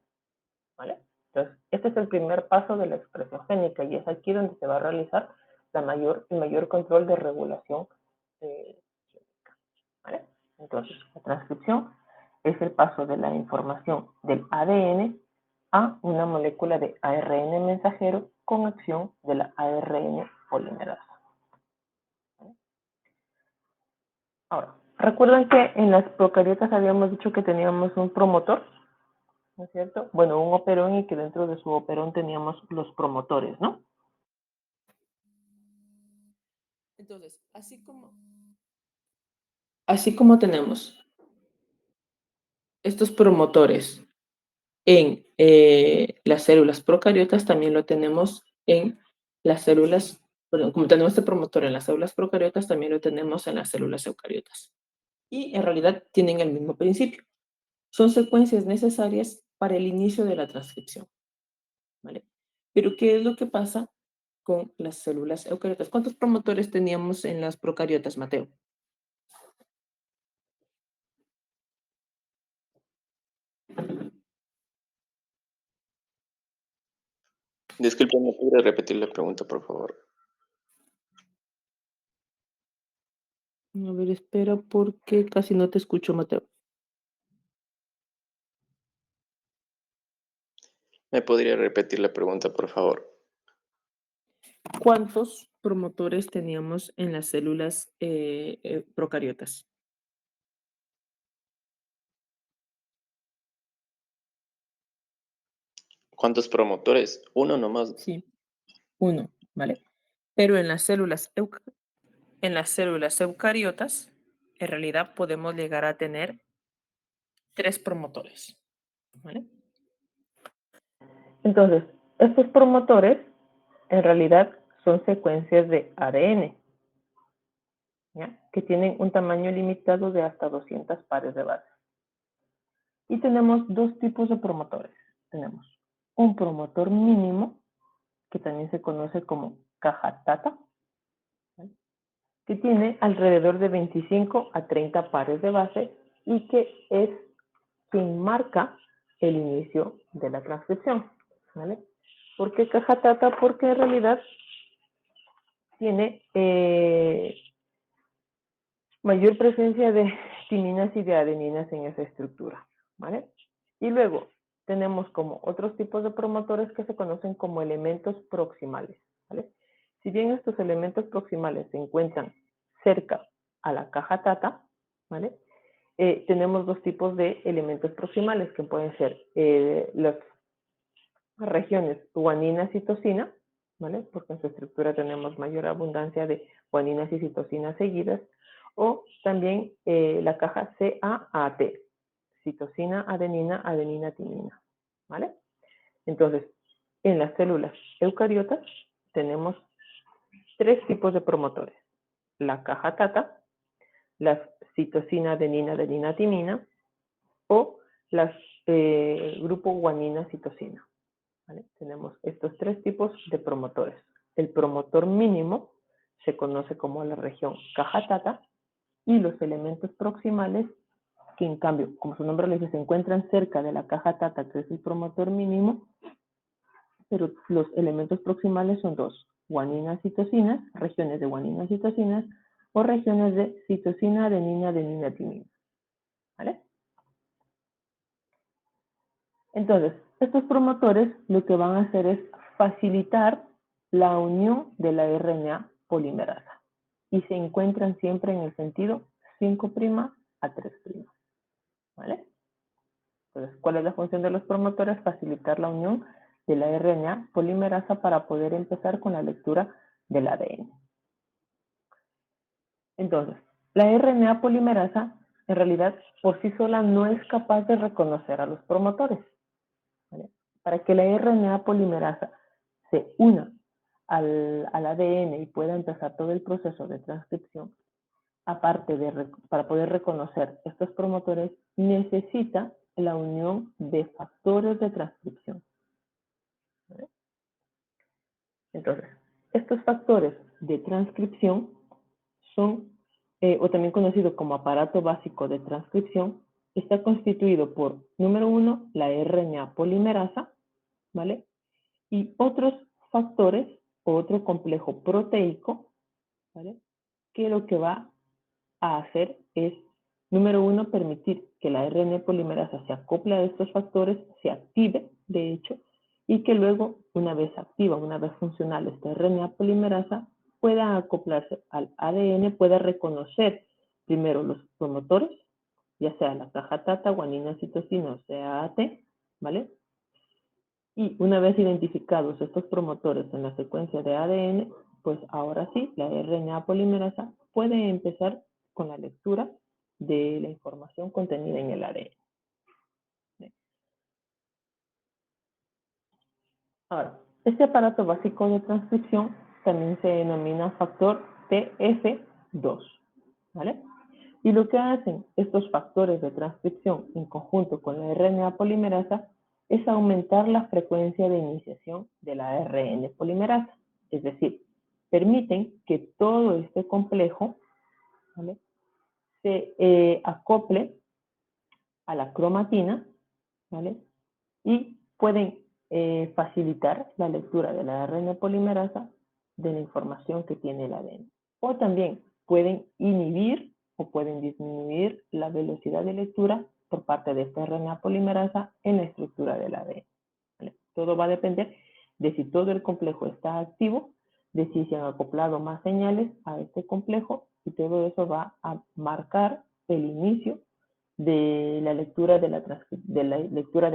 ¿vale? Entonces, este es el primer paso de la expresión génica y es aquí donde se va a realizar el mayor control de regulación génica, ¿vale? Entonces, la transcripción es el paso de la información del ADN a una molécula de ARN mensajero con acción de la ARN polimerasa. ¿Vale? Ahora, ¿recuerdan que en las procariotas habíamos dicho que teníamos un promotor? ¿No es cierto? Bueno, un operón y que dentro de su operón teníamos los promotores, ¿no? Entonces, así como tenemos estos promotores en las células procariotas, también lo tenemos en las células, bueno, como tenemos este promotor en las células procariotas, también lo tenemos en las células eucariotas. Y en realidad tienen el mismo principio. Son secuencias necesarias para el inicio de la transcripción, ¿vale? Pero ¿qué es lo que pasa con las células eucariotas? ¿Cuántos promotores teníamos en las procariotas, Mateo? Disculpe, ¿me puede repetir la pregunta, por favor? A ver, espera, porque casi no te escucho, Mateo. ¿Me podría repetir la pregunta, por favor? ¿Cuántos promotores teníamos en las células procariotas? ¿Cuántos promotores? Uno nomás. Sí, 1, ¿vale? Pero en las células eucariotas, en realidad podemos llegar a tener 3 promotores, ¿vale? Entonces, estos promotores en realidad son secuencias de ADN, ¿ya? Que tienen un tamaño limitado de hasta 200 pares de bases. Y tenemos 2 tipos de promotores. Tenemos un promotor mínimo, que también se conoce como caja tata, ¿vale? Que tiene alrededor de 25 a 30 pares de base y que es quien marca el inicio de la transcripción, ¿vale? ¿Por qué caja tata? Porque en realidad tiene mayor presencia de timinas y de adeninas en esa estructura, ¿vale? Y luego tenemos como otros tipos de promotores que se conocen como elementos proximales, ¿vale? Si bien estos elementos proximales se encuentran cerca a la caja tata, ¿vale? tenemos dos tipos de elementos proximales que pueden ser las regiones guanina y citosina, ¿vale? Porque en su estructura tenemos mayor abundancia de guaninas y citosinas seguidas, o también la caja CAAT, citosina, adenina, adenina, timina, ¿vale? Entonces, en las células eucariotas tenemos tres tipos de promotores: la caja tata, las citosina, adenina, adenina, timina, o las grupo guanina, citosina. ¿Vale? Tenemos estos tres tipos de promotores. El promotor mínimo se conoce como la región caja tata, y los elementos proximales, que en cambio, como su nombre le dice, se encuentran cerca de la caja tata, que es el promotor mínimo, pero los elementos proximales son dos: guaninas, citosinas, regiones de guaninas, citosinas, o regiones de citosina, adenina, adenina, timina. ¿Vale? Entonces, estos promotores lo que van a hacer es facilitar la unión de la RNA polimerasa, y se encuentran siempre en el sentido 5' a 3'. ¿Vale? Entonces, ¿cuál es la función de los promotores? Facilitar la unión de la RNA polimerasa para poder empezar con la lectura del ADN. Entonces, la RNA polimerasa en realidad por sí sola no es capaz de reconocer a los promotores. ¿Vale? Para que la RNA polimerasa se una al ADN y pueda empezar todo el proceso de transcripción, aparte para poder reconocer estos promotores, necesita la unión de factores de transcripción. ¿Vale? Entonces, estos factores de transcripción son, o también conocido como aparato básico de transcripción, está constituido por, número uno, la RNA polimerasa, ¿vale? Y otros factores o otro complejo proteico, ¿vale? Que lo que va a hacer es, número uno, permitir que la RNA polimerasa se acople a estos factores, se active, de hecho, y que luego, una vez activa, una vez funcional esta RNA polimerasa, pueda acoplarse al ADN, pueda reconocer primero los promotores, ya sea la caja tata, guanina, citosina o CAAT, ¿vale? Y una vez identificados estos promotores en la secuencia de ADN, pues ahora sí, la RNA polimerasa puede empezar con la lectura de la información contenida en el ADN. Ahora, este aparato básico de transcripción también se denomina factor TF2, ¿vale? Y lo que hacen estos factores de transcripción en conjunto con la RNA polimerasa es aumentar la frecuencia de iniciación de la ARN polimerasa. Es decir, permiten que todo este complejo, ¿vale?, se acople a la cromatina, ¿vale? Y pueden facilitar la lectura de la ARN polimerasa de la información que tiene el ADN. O también pueden inhibir o pueden disminuir la velocidad de lectura por parte de esta RNA polimerasa en la estructura del ADN. ¿Vale? Todo va a depender de si todo el complejo está activo, de si se han acoplado más señales a este complejo, y todo eso va a marcar el inicio de la lectura de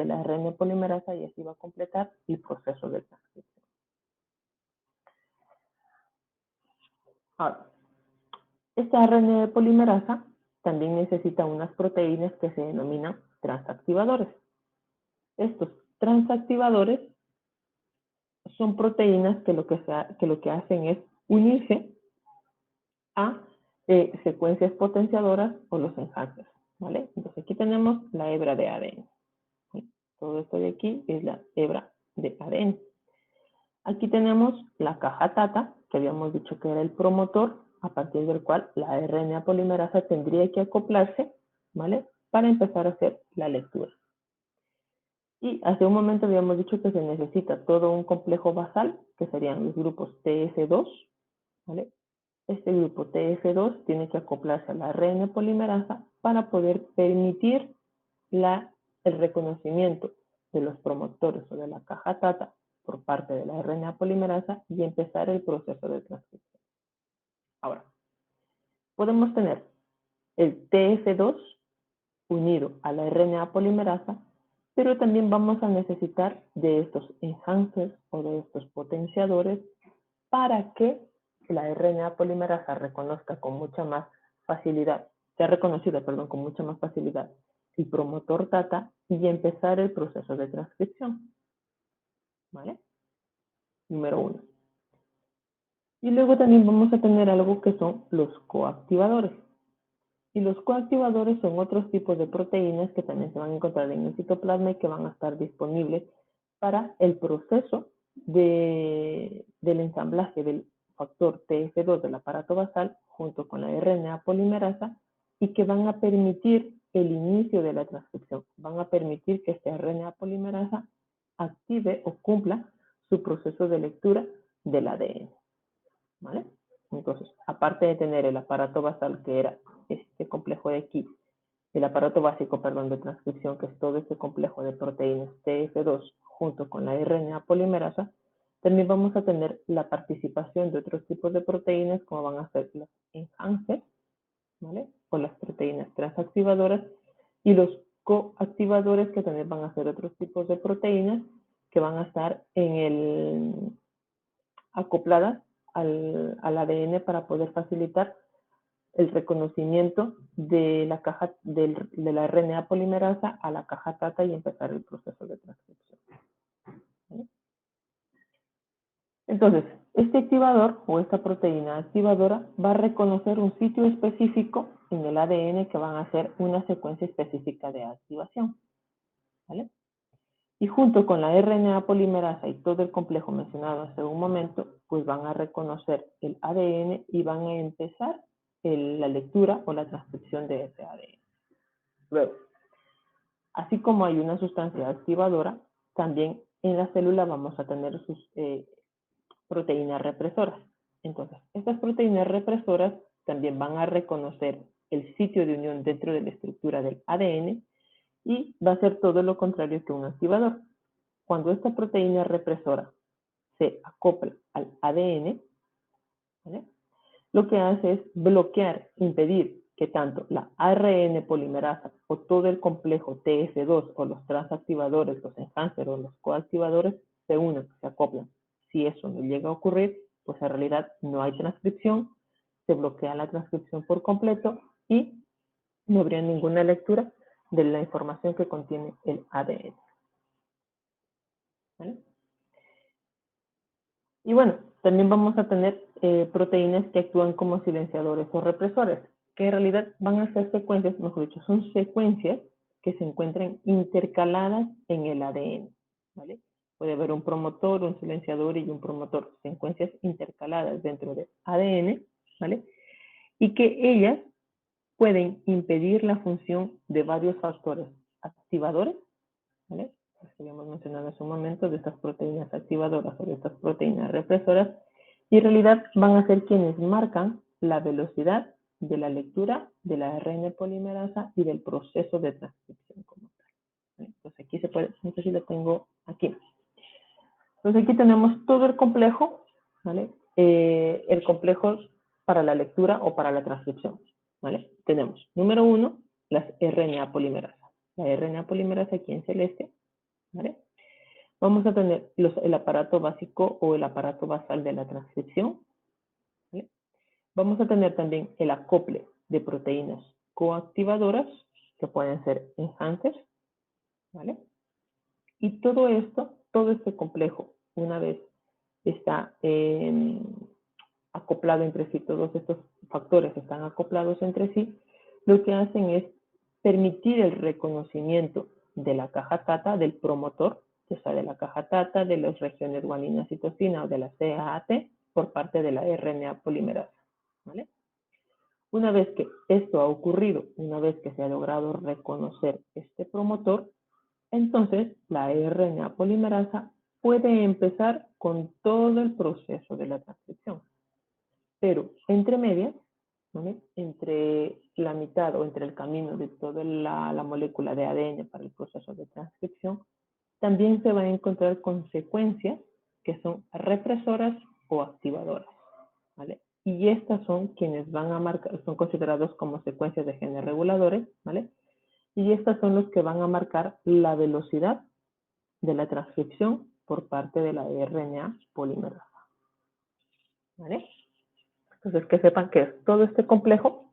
la RNA polimerasa, y así va a completar el proceso de transcripción. Ahora, esta RNA polimerasa también necesita unas proteínas que se denominan transactivadores. Estos transactivadores son proteínas que lo que hacen es unirse a secuencias potenciadoras o los enhancers, ¿vale? Entonces aquí tenemos la hebra de ADN. Todo esto de aquí es la hebra de ADN. Aquí tenemos la caja tata, que habíamos dicho que era el promotor, a partir del cual la RNA polimerasa tendría que acoplarse, ¿vale?, para empezar a hacer la lectura. Y hace un momento habíamos dicho que se necesita todo un complejo basal, que serían los grupos TF2, ¿vale? Este grupo TF2 tiene que acoplarse a la RNA polimerasa para poder permitir el reconocimiento de los promotores o de la caja tata por parte de la RNA polimerasa y empezar el proceso de transcripción. Ahora, podemos tener el TF2 unido a la RNA polimerasa, pero también vamos a necesitar de estos enhancers o de estos potenciadores para que la RNA polimerasa reconozca con mucha más facilidad, sea reconocida, perdón, con mucha más facilidad el promotor TATA y empezar el proceso de transcripción. ¿Vale? Número 1. Y luego también vamos a tener algo que son los coactivadores. Y los coactivadores son otros tipos de proteínas que también se van a encontrar en el citoplasma y que van a estar disponibles para el proceso del ensamblaje del factor TF2 del aparato basal junto con la RNA polimerasa y que van a permitir el inicio de la transcripción. Van a permitir que esta RNA polimerasa active o cumpla su proceso de lectura del ADN. ¿Vale? Entonces, aparte de tener el aparato basal, que era este complejo de aquí, el aparato básico, perdón, de transcripción, que es todo este complejo de proteínas TF2 junto con la RNA polimerasa, también vamos a tener la participación de otros tipos de proteínas, como van a ser los enhancers, ¿vale? O las proteínas transactivadoras, y los coactivadores, que también van a ser otros tipos de proteínas que van a estar acopladas al ADN para poder facilitar el reconocimiento de la caja de la RNA polimerasa a la caja TATA y empezar el proceso de transcripción. ¿Vale? Entonces, este activador o esta proteína activadora va a reconocer un sitio específico en el ADN que van a hacer una secuencia específica de activación. ¿Vale? Y junto con la RNA polimerasa y todo el complejo mencionado hace un momento, pues van a reconocer el ADN y van a empezar la lectura o la transcripción de ese ADN. Luego, así como hay una sustancia activadora, también en la célula vamos a tener sus proteínas represoras. Entonces, estas proteínas represoras también van a reconocer el sitio de unión dentro de la estructura del ADN y va a ser todo lo contrario que un activador. Cuando esta proteína represora se acopla al ADN, ¿vale? Lo que hace es bloquear, impedir que tanto la ARN polimerasa o todo el complejo TF2 o los transactivadores, los enhancers o los coactivadores se unan, se acoplan. Si eso no llega a ocurrir, pues en realidad no hay transcripción, se bloquea la transcripción por completo y no habría ninguna lectura de la información que contiene el ADN. ¿Vale? Y bueno, también vamos a tener proteínas que actúan como silenciadores o represores, que en realidad van a ser secuencias, mejor dicho, son secuencias que se encuentran intercaladas en el ADN, ¿vale? Puede haber un promotor, un silenciador y un promotor, secuencias intercaladas dentro del ADN, ¿vale? Y que ellas pueden impedir la función de varios factores activadores, ¿vale? Que habíamos mencionado hace un momento, de estas proteínas activadoras o de estas proteínas represoras, y en realidad van a ser quienes marcan la velocidad de la lectura de la ARN polimerasa y del proceso de transcripción como tal. ¿Vale? Entonces aquí se puede, no sé si lo tengo aquí. Entonces aquí tenemos todo el complejo, ¿vale? El complejo para la lectura o para la transcripción, ¿vale? Tenemos, número 1, las RNA polimerasa. La RNA polimerasa aquí en celeste, ¿vale? Vamos a tener el aparato básico o el aparato basal de la transcripción, ¿vale? Vamos a tener también el acople de proteínas coactivadoras, que pueden ser enhancers, ¿vale? Y todo esto, todo este complejo, una vez está acoplado entre sí, todos estos factores están acoplados entre sí, lo que hacen es permitir el reconocimiento de la caja TATA, del promotor, o sea, de la caja TATA, de las regiones guanina-citosina o de la CAAT, por parte de la RNA polimerasa, ¿vale? Una vez que esto ha ocurrido, una vez que se ha logrado reconocer este promotor, entonces la RNA polimerasa puede empezar con todo el proceso de la transcripción. Pero entre medias, ¿vale? Entre la mitad o entre el camino de toda la molécula de ADN para el proceso de transcripción, también se va a encontrar consecuencias que son represoras o activadoras, ¿vale? Y estas son quienes van a marcar, son considerados como secuencias de genes reguladores, ¿vale? Y estos son los que van a marcar la velocidad de la transcripción por parte de la RNA polimerasa. ¿Vale? Entonces, que sepan que es todo este complejo,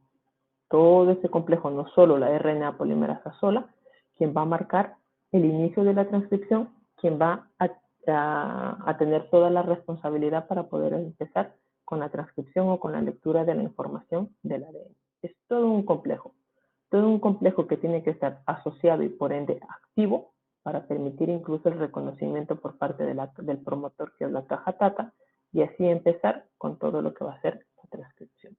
no solo la RNA polimerasa sola, quien va a marcar el inicio de la transcripción, quien va a tener toda la responsabilidad para poder empezar con la transcripción o con la lectura de la información del ADN. Es todo un complejo que tiene que estar asociado y por ende activo para permitir incluso el reconocimiento por parte del promotor, que es la caja TATA, y así empezar con todo lo que va a ser la transcripción.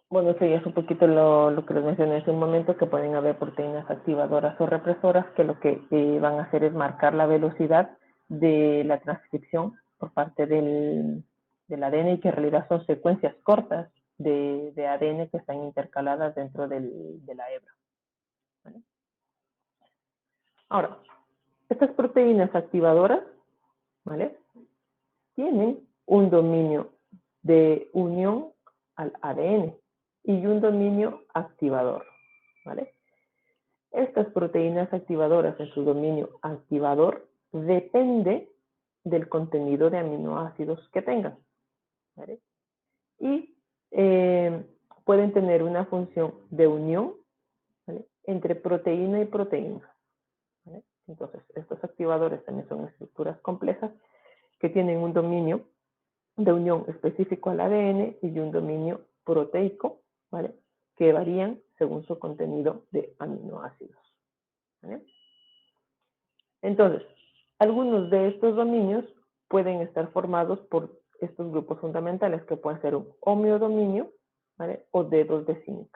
Bueno, eso ya es un poquito lo que les mencioné hace un momento, que pueden haber proteínas activadoras o represoras que lo que van a hacer es marcar la velocidad de la transcripción por parte del ADN, y que en realidad son secuencias cortas de ADN que están intercaladas dentro de la hebra. ¿Vale? Ahora, estas proteínas activadoras, ¿vale?, tienen un dominio de unión al ADN y un dominio activador, ¿vale? Estas proteínas activadoras en su dominio activador depende del contenido de aminoácidos que tengan, ¿vale? Y pueden tener una función de unión, ¿vale?, entre proteína y proteína, ¿vale? Entonces, estos activadores también son estructuras complejas que tienen un dominio de unión específico al ADN y un dominio proteico, ¿vale?, que varían según su contenido de aminoácidos, ¿vale? Entonces, algunos de estos dominios pueden estar formados por estos grupos fundamentales, que pueden ser un homeodominio, ¿vale?, o dedos de zinc.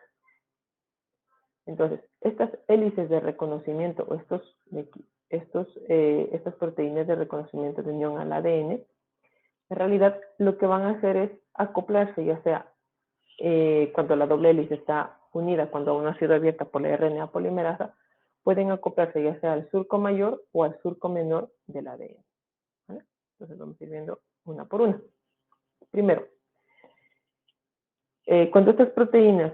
Entonces, estas hélices de reconocimiento, o estas proteínas de reconocimiento de unión al ADN, en realidad lo que van a hacer es acoplarse, ya sea cuando la doble hélice está unida, cuando aún no ha sido abierta por la RNA polimerasa, pueden acoplarse ya sea al surco mayor o al surco menor del ADN, ¿vale? Entonces vamos a ir viendo una por una. Primero, cuando estas proteínas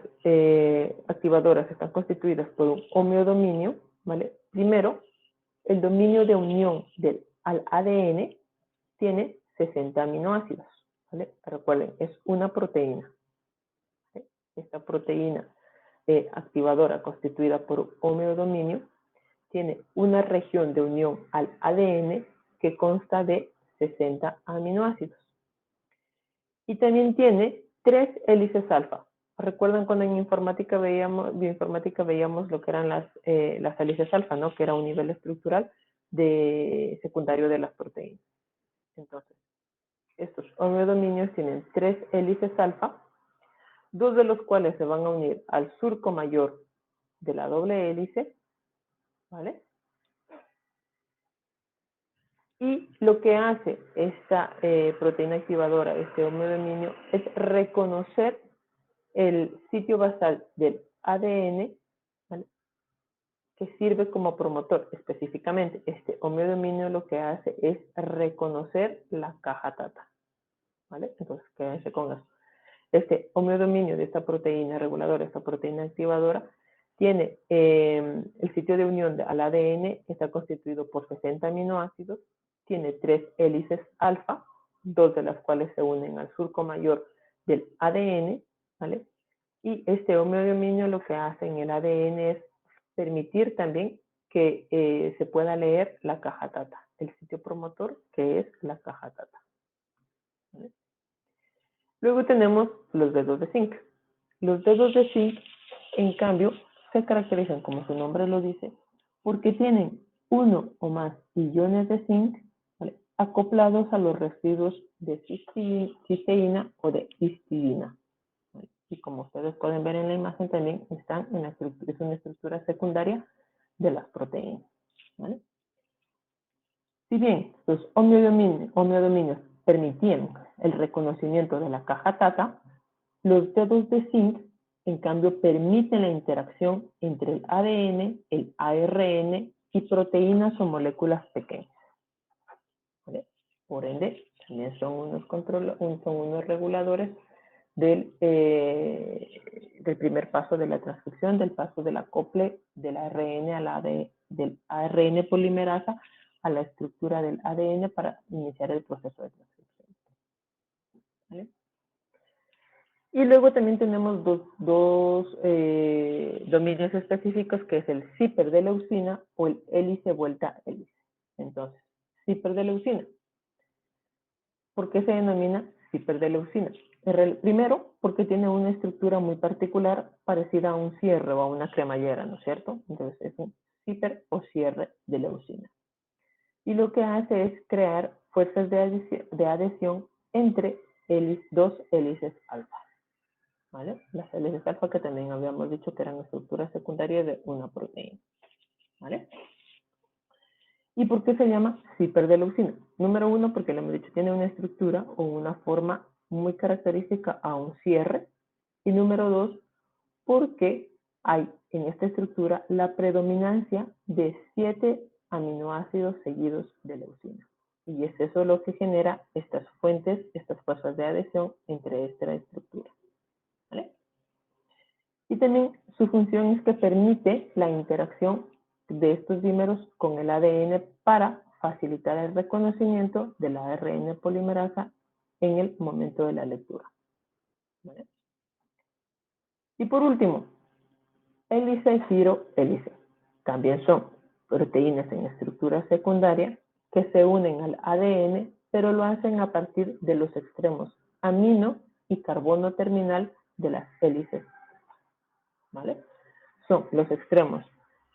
activadoras están constituidas por un homeodominio, ¿vale?, primero, el dominio de unión al ADN tiene 60 aminoácidos, ¿vale? Recuerden, es una proteína. ¿Sí? Esta proteína activadora constituida por un homeodominio tiene una región de unión al ADN que consta de 60 aminoácidos. Y también tiene 3 hélices alfa. ¿Recuerdan cuando en bioinformática veíamos lo que eran las hélices alfa, ¿no?, que era un nivel estructural secundario de las proteínas? Entonces, estos homeodominios tienen 3 hélices alfa, 2 de los cuales se van a unir al surco mayor de la doble hélice, ¿vale? Y lo que hace esta proteína activadora, este homeodominio, es reconocer el sitio basal del ADN, ¿vale?, que sirve como promotor. Específicamente, este homeodominio lo que hace es reconocer la caja TATA, ¿vale? Entonces, quédense con eso. Este homeodominio de esta proteína reguladora, esta proteína activadora, tiene el sitio de unión al ADN, que está constituido por 60 aminoácidos, tiene 3 hélices alfa, 2 de las cuales se unen al surco mayor del ADN, ¿vale? Y este homeodominio lo que hace en el ADN es permitir también que se pueda leer la caja TATA, el sitio promotor que es la caja TATA, ¿vale? Luego tenemos los dedos de zinc. Los dedos de zinc, en cambio, se caracterizan, como su nombre lo dice, porque tienen uno o más iones de zinc, ¿vale?, acoplados a los residuos de cisteína o de histidina, ¿vale? Y como ustedes pueden ver en la imagen, también están en es una estructura secundaria de las proteínas, ¿vale? Si bien los homeodominios permitían el reconocimiento de la caja TATA, los dedos de zinc, en cambio, permiten la interacción entre el ADN, el ARN y proteínas o moléculas pequeñas, ¿vale? Por ende, también son unos reguladores del primer paso de la transcripción, del paso del acople del ARN del ARN polimerasa a la estructura del ADN para iniciar el proceso de transcripción. ¿Vale? Y luego también tenemos dos dominios específicos, que es el zíper de leucina o el hélice vuelta hélice. Entonces, zíper de leucina. ¿Por qué se denomina zíper de leucina? Primero, porque tiene una estructura muy particular parecida a un cierre o a una cremallera, ¿no es cierto? Entonces es un zíper o cierre de leucina. Y lo que hace es crear fuerzas de adhesión entre dos hélices alfa. ¿Vale? Las hélices alfa que también habíamos dicho que eran estructuras secundarias de una proteína. ¿Vale? ¿Y por qué se llama zíper de leucina? Número uno, porque le hemos dicho, tiene una estructura o una forma muy característica a un cierre. Y número dos, porque hay en esta estructura la predominancia de 7 aminoácidos seguidos de leucina. Y es eso lo que genera estas fuentes, estas fuerzas de adhesión entre esta estructura. ¿Vale? Y también su función es que permite la interacción de estos dímeros con el ADN para facilitar el reconocimiento del ARN polimerasa en el momento de la lectura. ¿Vale? Y por último, hélice, giro, hélice. También son proteínas en estructura secundaria que se unen al ADN, pero lo hacen a partir de los extremos amino y carbono terminal de las hélices. ¿Vale? Son los extremos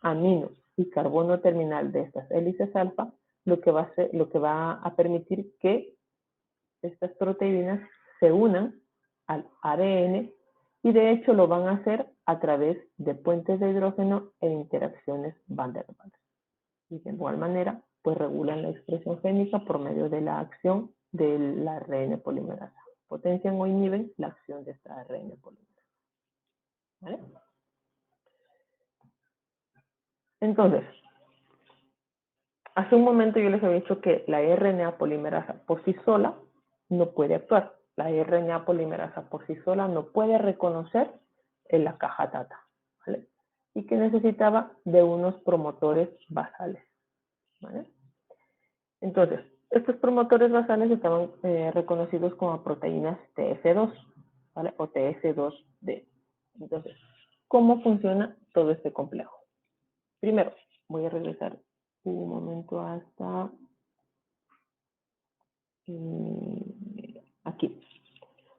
amino y carbono terminal de estas hélices alfa lo que va a permitir que estas proteínas se unan al ADN y de hecho lo van a hacer a través de puentes de hidrógeno e interacciones Van der Waals. Y de igual manera, pues regulan la expresión génica por medio de la acción del ARN polimerasa. Potencian o inhiben la acción de esta ARN polimerasa. ¿Vale? Entonces, hace un momento yo les había dicho que la RNA polimerasa por sí sola no puede actuar. La RNA polimerasa por sí sola no puede reconocer en la caja tata, ¿vale? Y que necesitaba de unos promotores basales, ¿vale? Entonces, estos promotores basales estaban reconocidos como proteínas TF2, ¿vale? O TS2D. Entonces, ¿cómo funciona todo este complejo? Primero, voy a regresar un momento hasta aquí.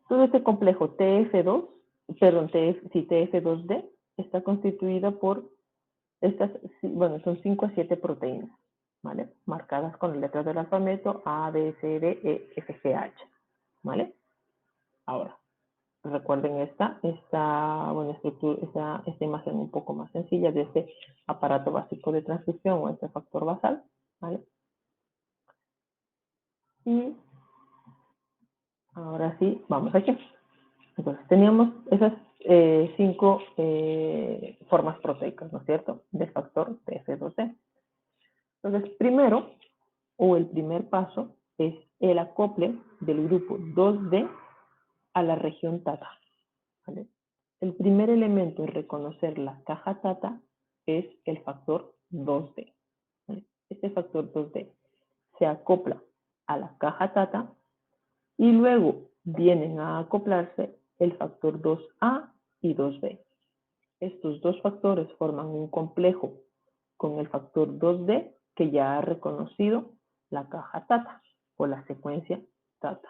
Todo este complejo TF2, perdón, TF2D, está constituida por estas, bueno, son 5 a 7 proteínas, ¿vale? Marcadas con las letras del alfabeto A, B, C, D, E, F, G, H, ¿vale? Ahora, recuerden esta estructura, esta imagen un poco más sencilla de este aparato básico de transcripción o este factor basal, ¿vale? Y ahora sí, vamos aquí. Entonces, teníamos esas 5 formas proteicas, ¿no es cierto? Del factor TF2D. Entonces, primero, o el primer paso, es el acople del grupo 2D a la región tata. ¿Vale? El primer elemento en reconocer la caja tata es el factor 2D. ¿Vale? Este factor 2D se acopla a la caja tata y luego vienen a acoplarse el factor 2A y 2B. Estos dos factores forman un complejo con el factor 2D que ya ha reconocido la caja tata o la secuencia tata.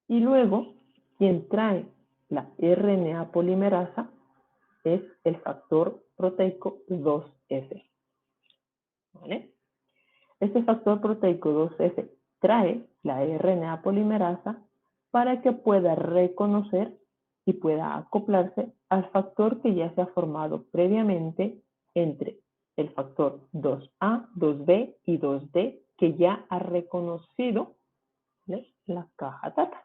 Y luego, quien trae la RNA polimerasa es el factor proteico 2F. ¿Vale? Este factor proteico 2F trae la RNA polimerasa para que pueda reconocer y pueda acoplarse al factor que ya se ha formado previamente entre el factor 2A, 2B y 2D que ya ha reconocido, ¿vale?, la caja tata.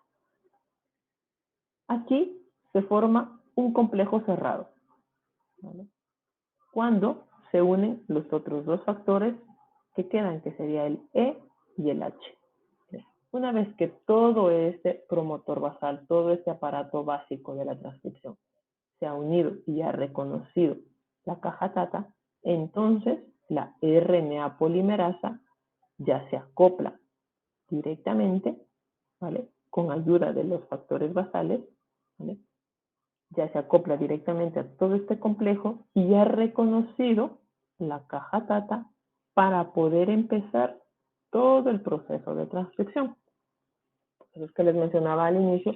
Aquí se forma un complejo cerrado, ¿vale?, cuando se unen los otros dos factores que quedan, que sería el E y el H. Una vez que todo este promotor basal, todo este aparato básico de la transcripción se ha unido y ha reconocido la caja TATA, entonces la RNA polimerasa ya se acopla directamente, ¿vale? Con ayuda de los factores basales, ¿vale? Ya se acopla directamente a todo este complejo y ha reconocido la caja TATA para poder empezar todo el proceso de transcripción. Eso es que les mencionaba al inicio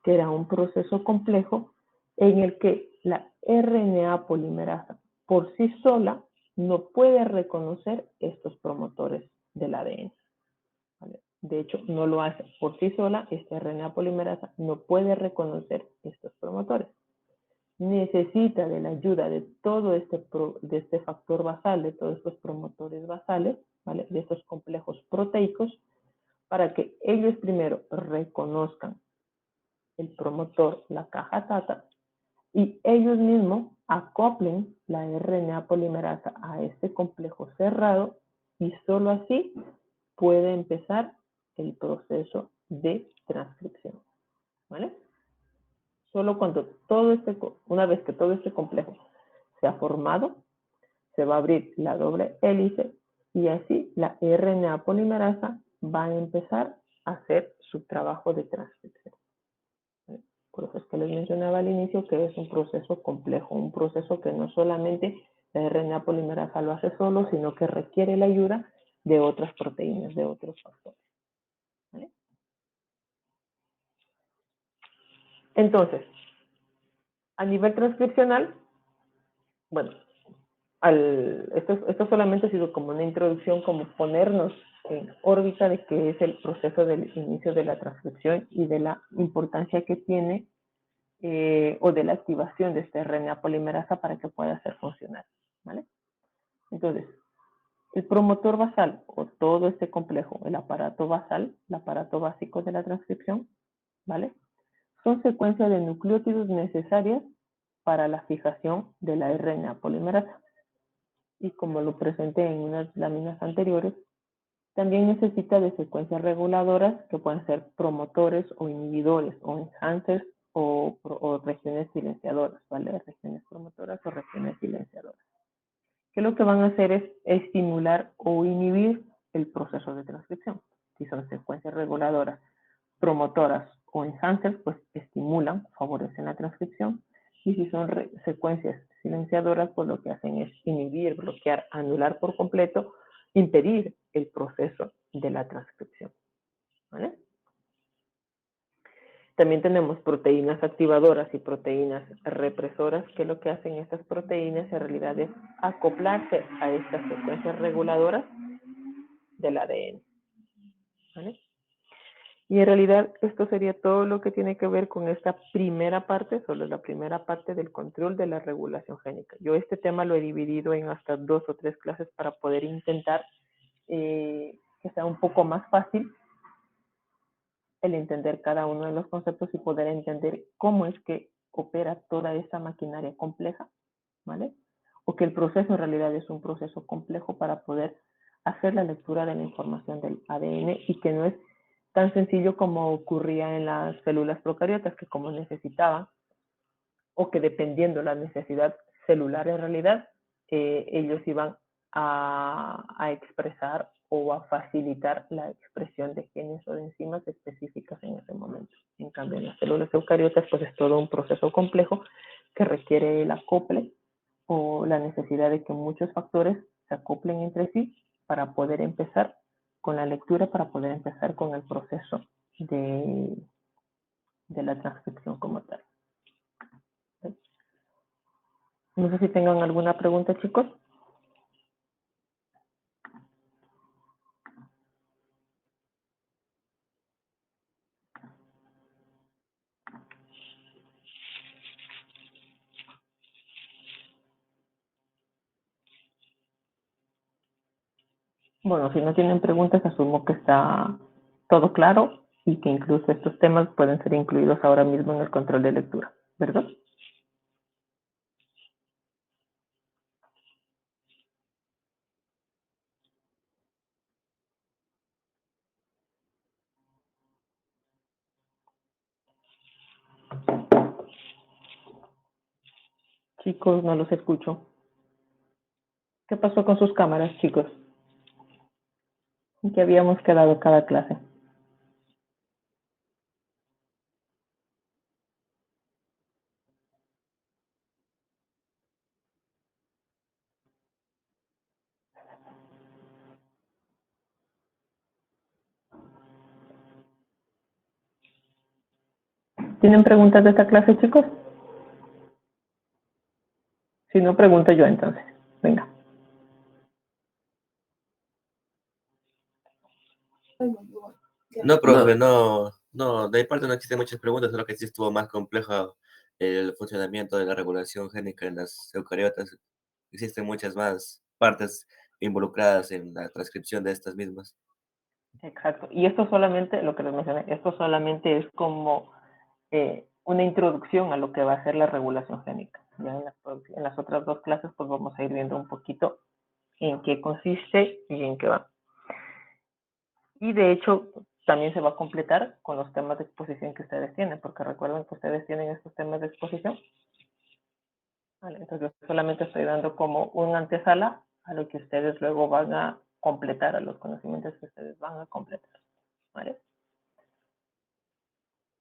que era un proceso complejo en el que la RNA polimerasa por sí sola no puede reconocer estos promotores del ADN. ¿Vale? De hecho, no lo hace por sí sola, esta RNA polimerasa no puede reconocer estos promotores. Necesita de la ayuda de todo de este factor basal, de todos estos promotores basales, ¿vale? De estos complejos proteicos, para que ellos primero reconozcan el promotor, la caja TATA, y ellos mismos acoplen la RNA polimerasa a este complejo cerrado y solo así puede empezar el proceso de transcripción. ¿Vale? Solo cuando una vez que todo este complejo se ha formado, se va a abrir la doble hélice y así la RNA polimerasa va a empezar a hacer su trabajo de transcripción. Por eso es que les mencionaba al inicio que es un proceso complejo, un proceso que no solamente la RNA polimerasa lo hace solo, sino que requiere la ayuda de otras proteínas, de otros factores. ¿Vale? Entonces, a nivel transcripcional, bueno, esto solamente ha sido como una introducción, como ponernos en órbita de qué es el proceso del inicio de la transcripción y de la importancia que tiene o de la activación de esta RNA polimerasa para que pueda ser funcional. ¿Vale? Entonces, el promotor basal o todo este complejo, el aparato basal, el aparato básico de la transcripción, ¿vale? Son secuencias de nucleótidos necesarias para la fijación de la RNA polimerasa. Y como lo presenté en unas láminas anteriores, también necesita de secuencias reguladoras que pueden ser promotores o inhibidores o enhancers o regiones silenciadoras, ¿vale? Regiones promotoras o regiones silenciadoras. Que lo que van a hacer es estimular o inhibir el proceso de transcripción. Si son secuencias reguladoras, promotoras o enhancers, pues estimulan, favorecen la transcripción. Y si son secuencias silenciadoras, pues lo que hacen es inhibir, bloquear, anular por completo, impedir el proceso de la transcripción. ¿Vale? También tenemos proteínas activadoras y proteínas represoras, que lo que hacen estas proteínas en realidad es acoplarse a estas secuencias reguladoras del ADN. ¿Vale? Y en realidad esto sería todo lo que tiene que ver con esta primera parte, solo la primera parte del control de la regulación génica. Yo este tema lo he dividido en hasta 2 o 3 clases para poder intentar que sea un poco más fácil el entender cada uno de los conceptos y poder entender cómo es que opera toda esa maquinaria compleja, ¿vale? O que el proceso en realidad es un proceso complejo para poder hacer la lectura de la información del ADN y que no es tan sencillo como ocurría en las células procariotas, que como necesitaban, o que dependiendo la necesidad celular en realidad, ellos iban a expresar o a facilitar la expresión de genes o de enzimas específicas en ese momento. En cambio, en las células eucariotas, pues es todo un proceso complejo que requiere el acople o la necesidad de que muchos factores se acoplen entre sí para poder empezar con la lectura, para poder empezar con el proceso de la transcripción como tal. No sé si tengan alguna pregunta, chicos. Bueno, si no tienen preguntas, asumo que está todo claro y que incluso estos temas pueden ser incluidos ahora mismo en el control de lectura, ¿verdad? Chicos, no los escucho. ¿Qué pasó con sus cámaras, chicos? ¿En qué habíamos quedado cada clase? ¿Tienen preguntas de esta clase, chicos? Si no, pregunto yo entonces. Venga. No, profe, no, de mi parte no existen muchas preguntas, solo que sí estuvo más complejo el funcionamiento de la regulación génica en las eucariotas. Existen muchas más partes involucradas en la transcripción de estas mismas. Exacto. Y esto solamente, lo que les mencioné, esto solamente es como una introducción a lo que va a ser la regulación génica. Ya en las otras dos clases pues vamos a ir viendo un poquito en qué consiste y en qué va. Y de hecho también se va a completar con los temas de exposición que ustedes tienen, porque recuerden que ustedes tienen estos temas de exposición. Vale, entonces solamente estoy dando como una antesala a lo que ustedes luego van a completar, a los conocimientos que ustedes van a completar. ¿Vale?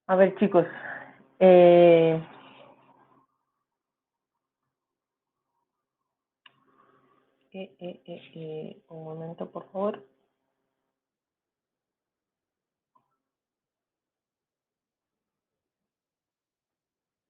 A ver, chicos, un momento, por favor.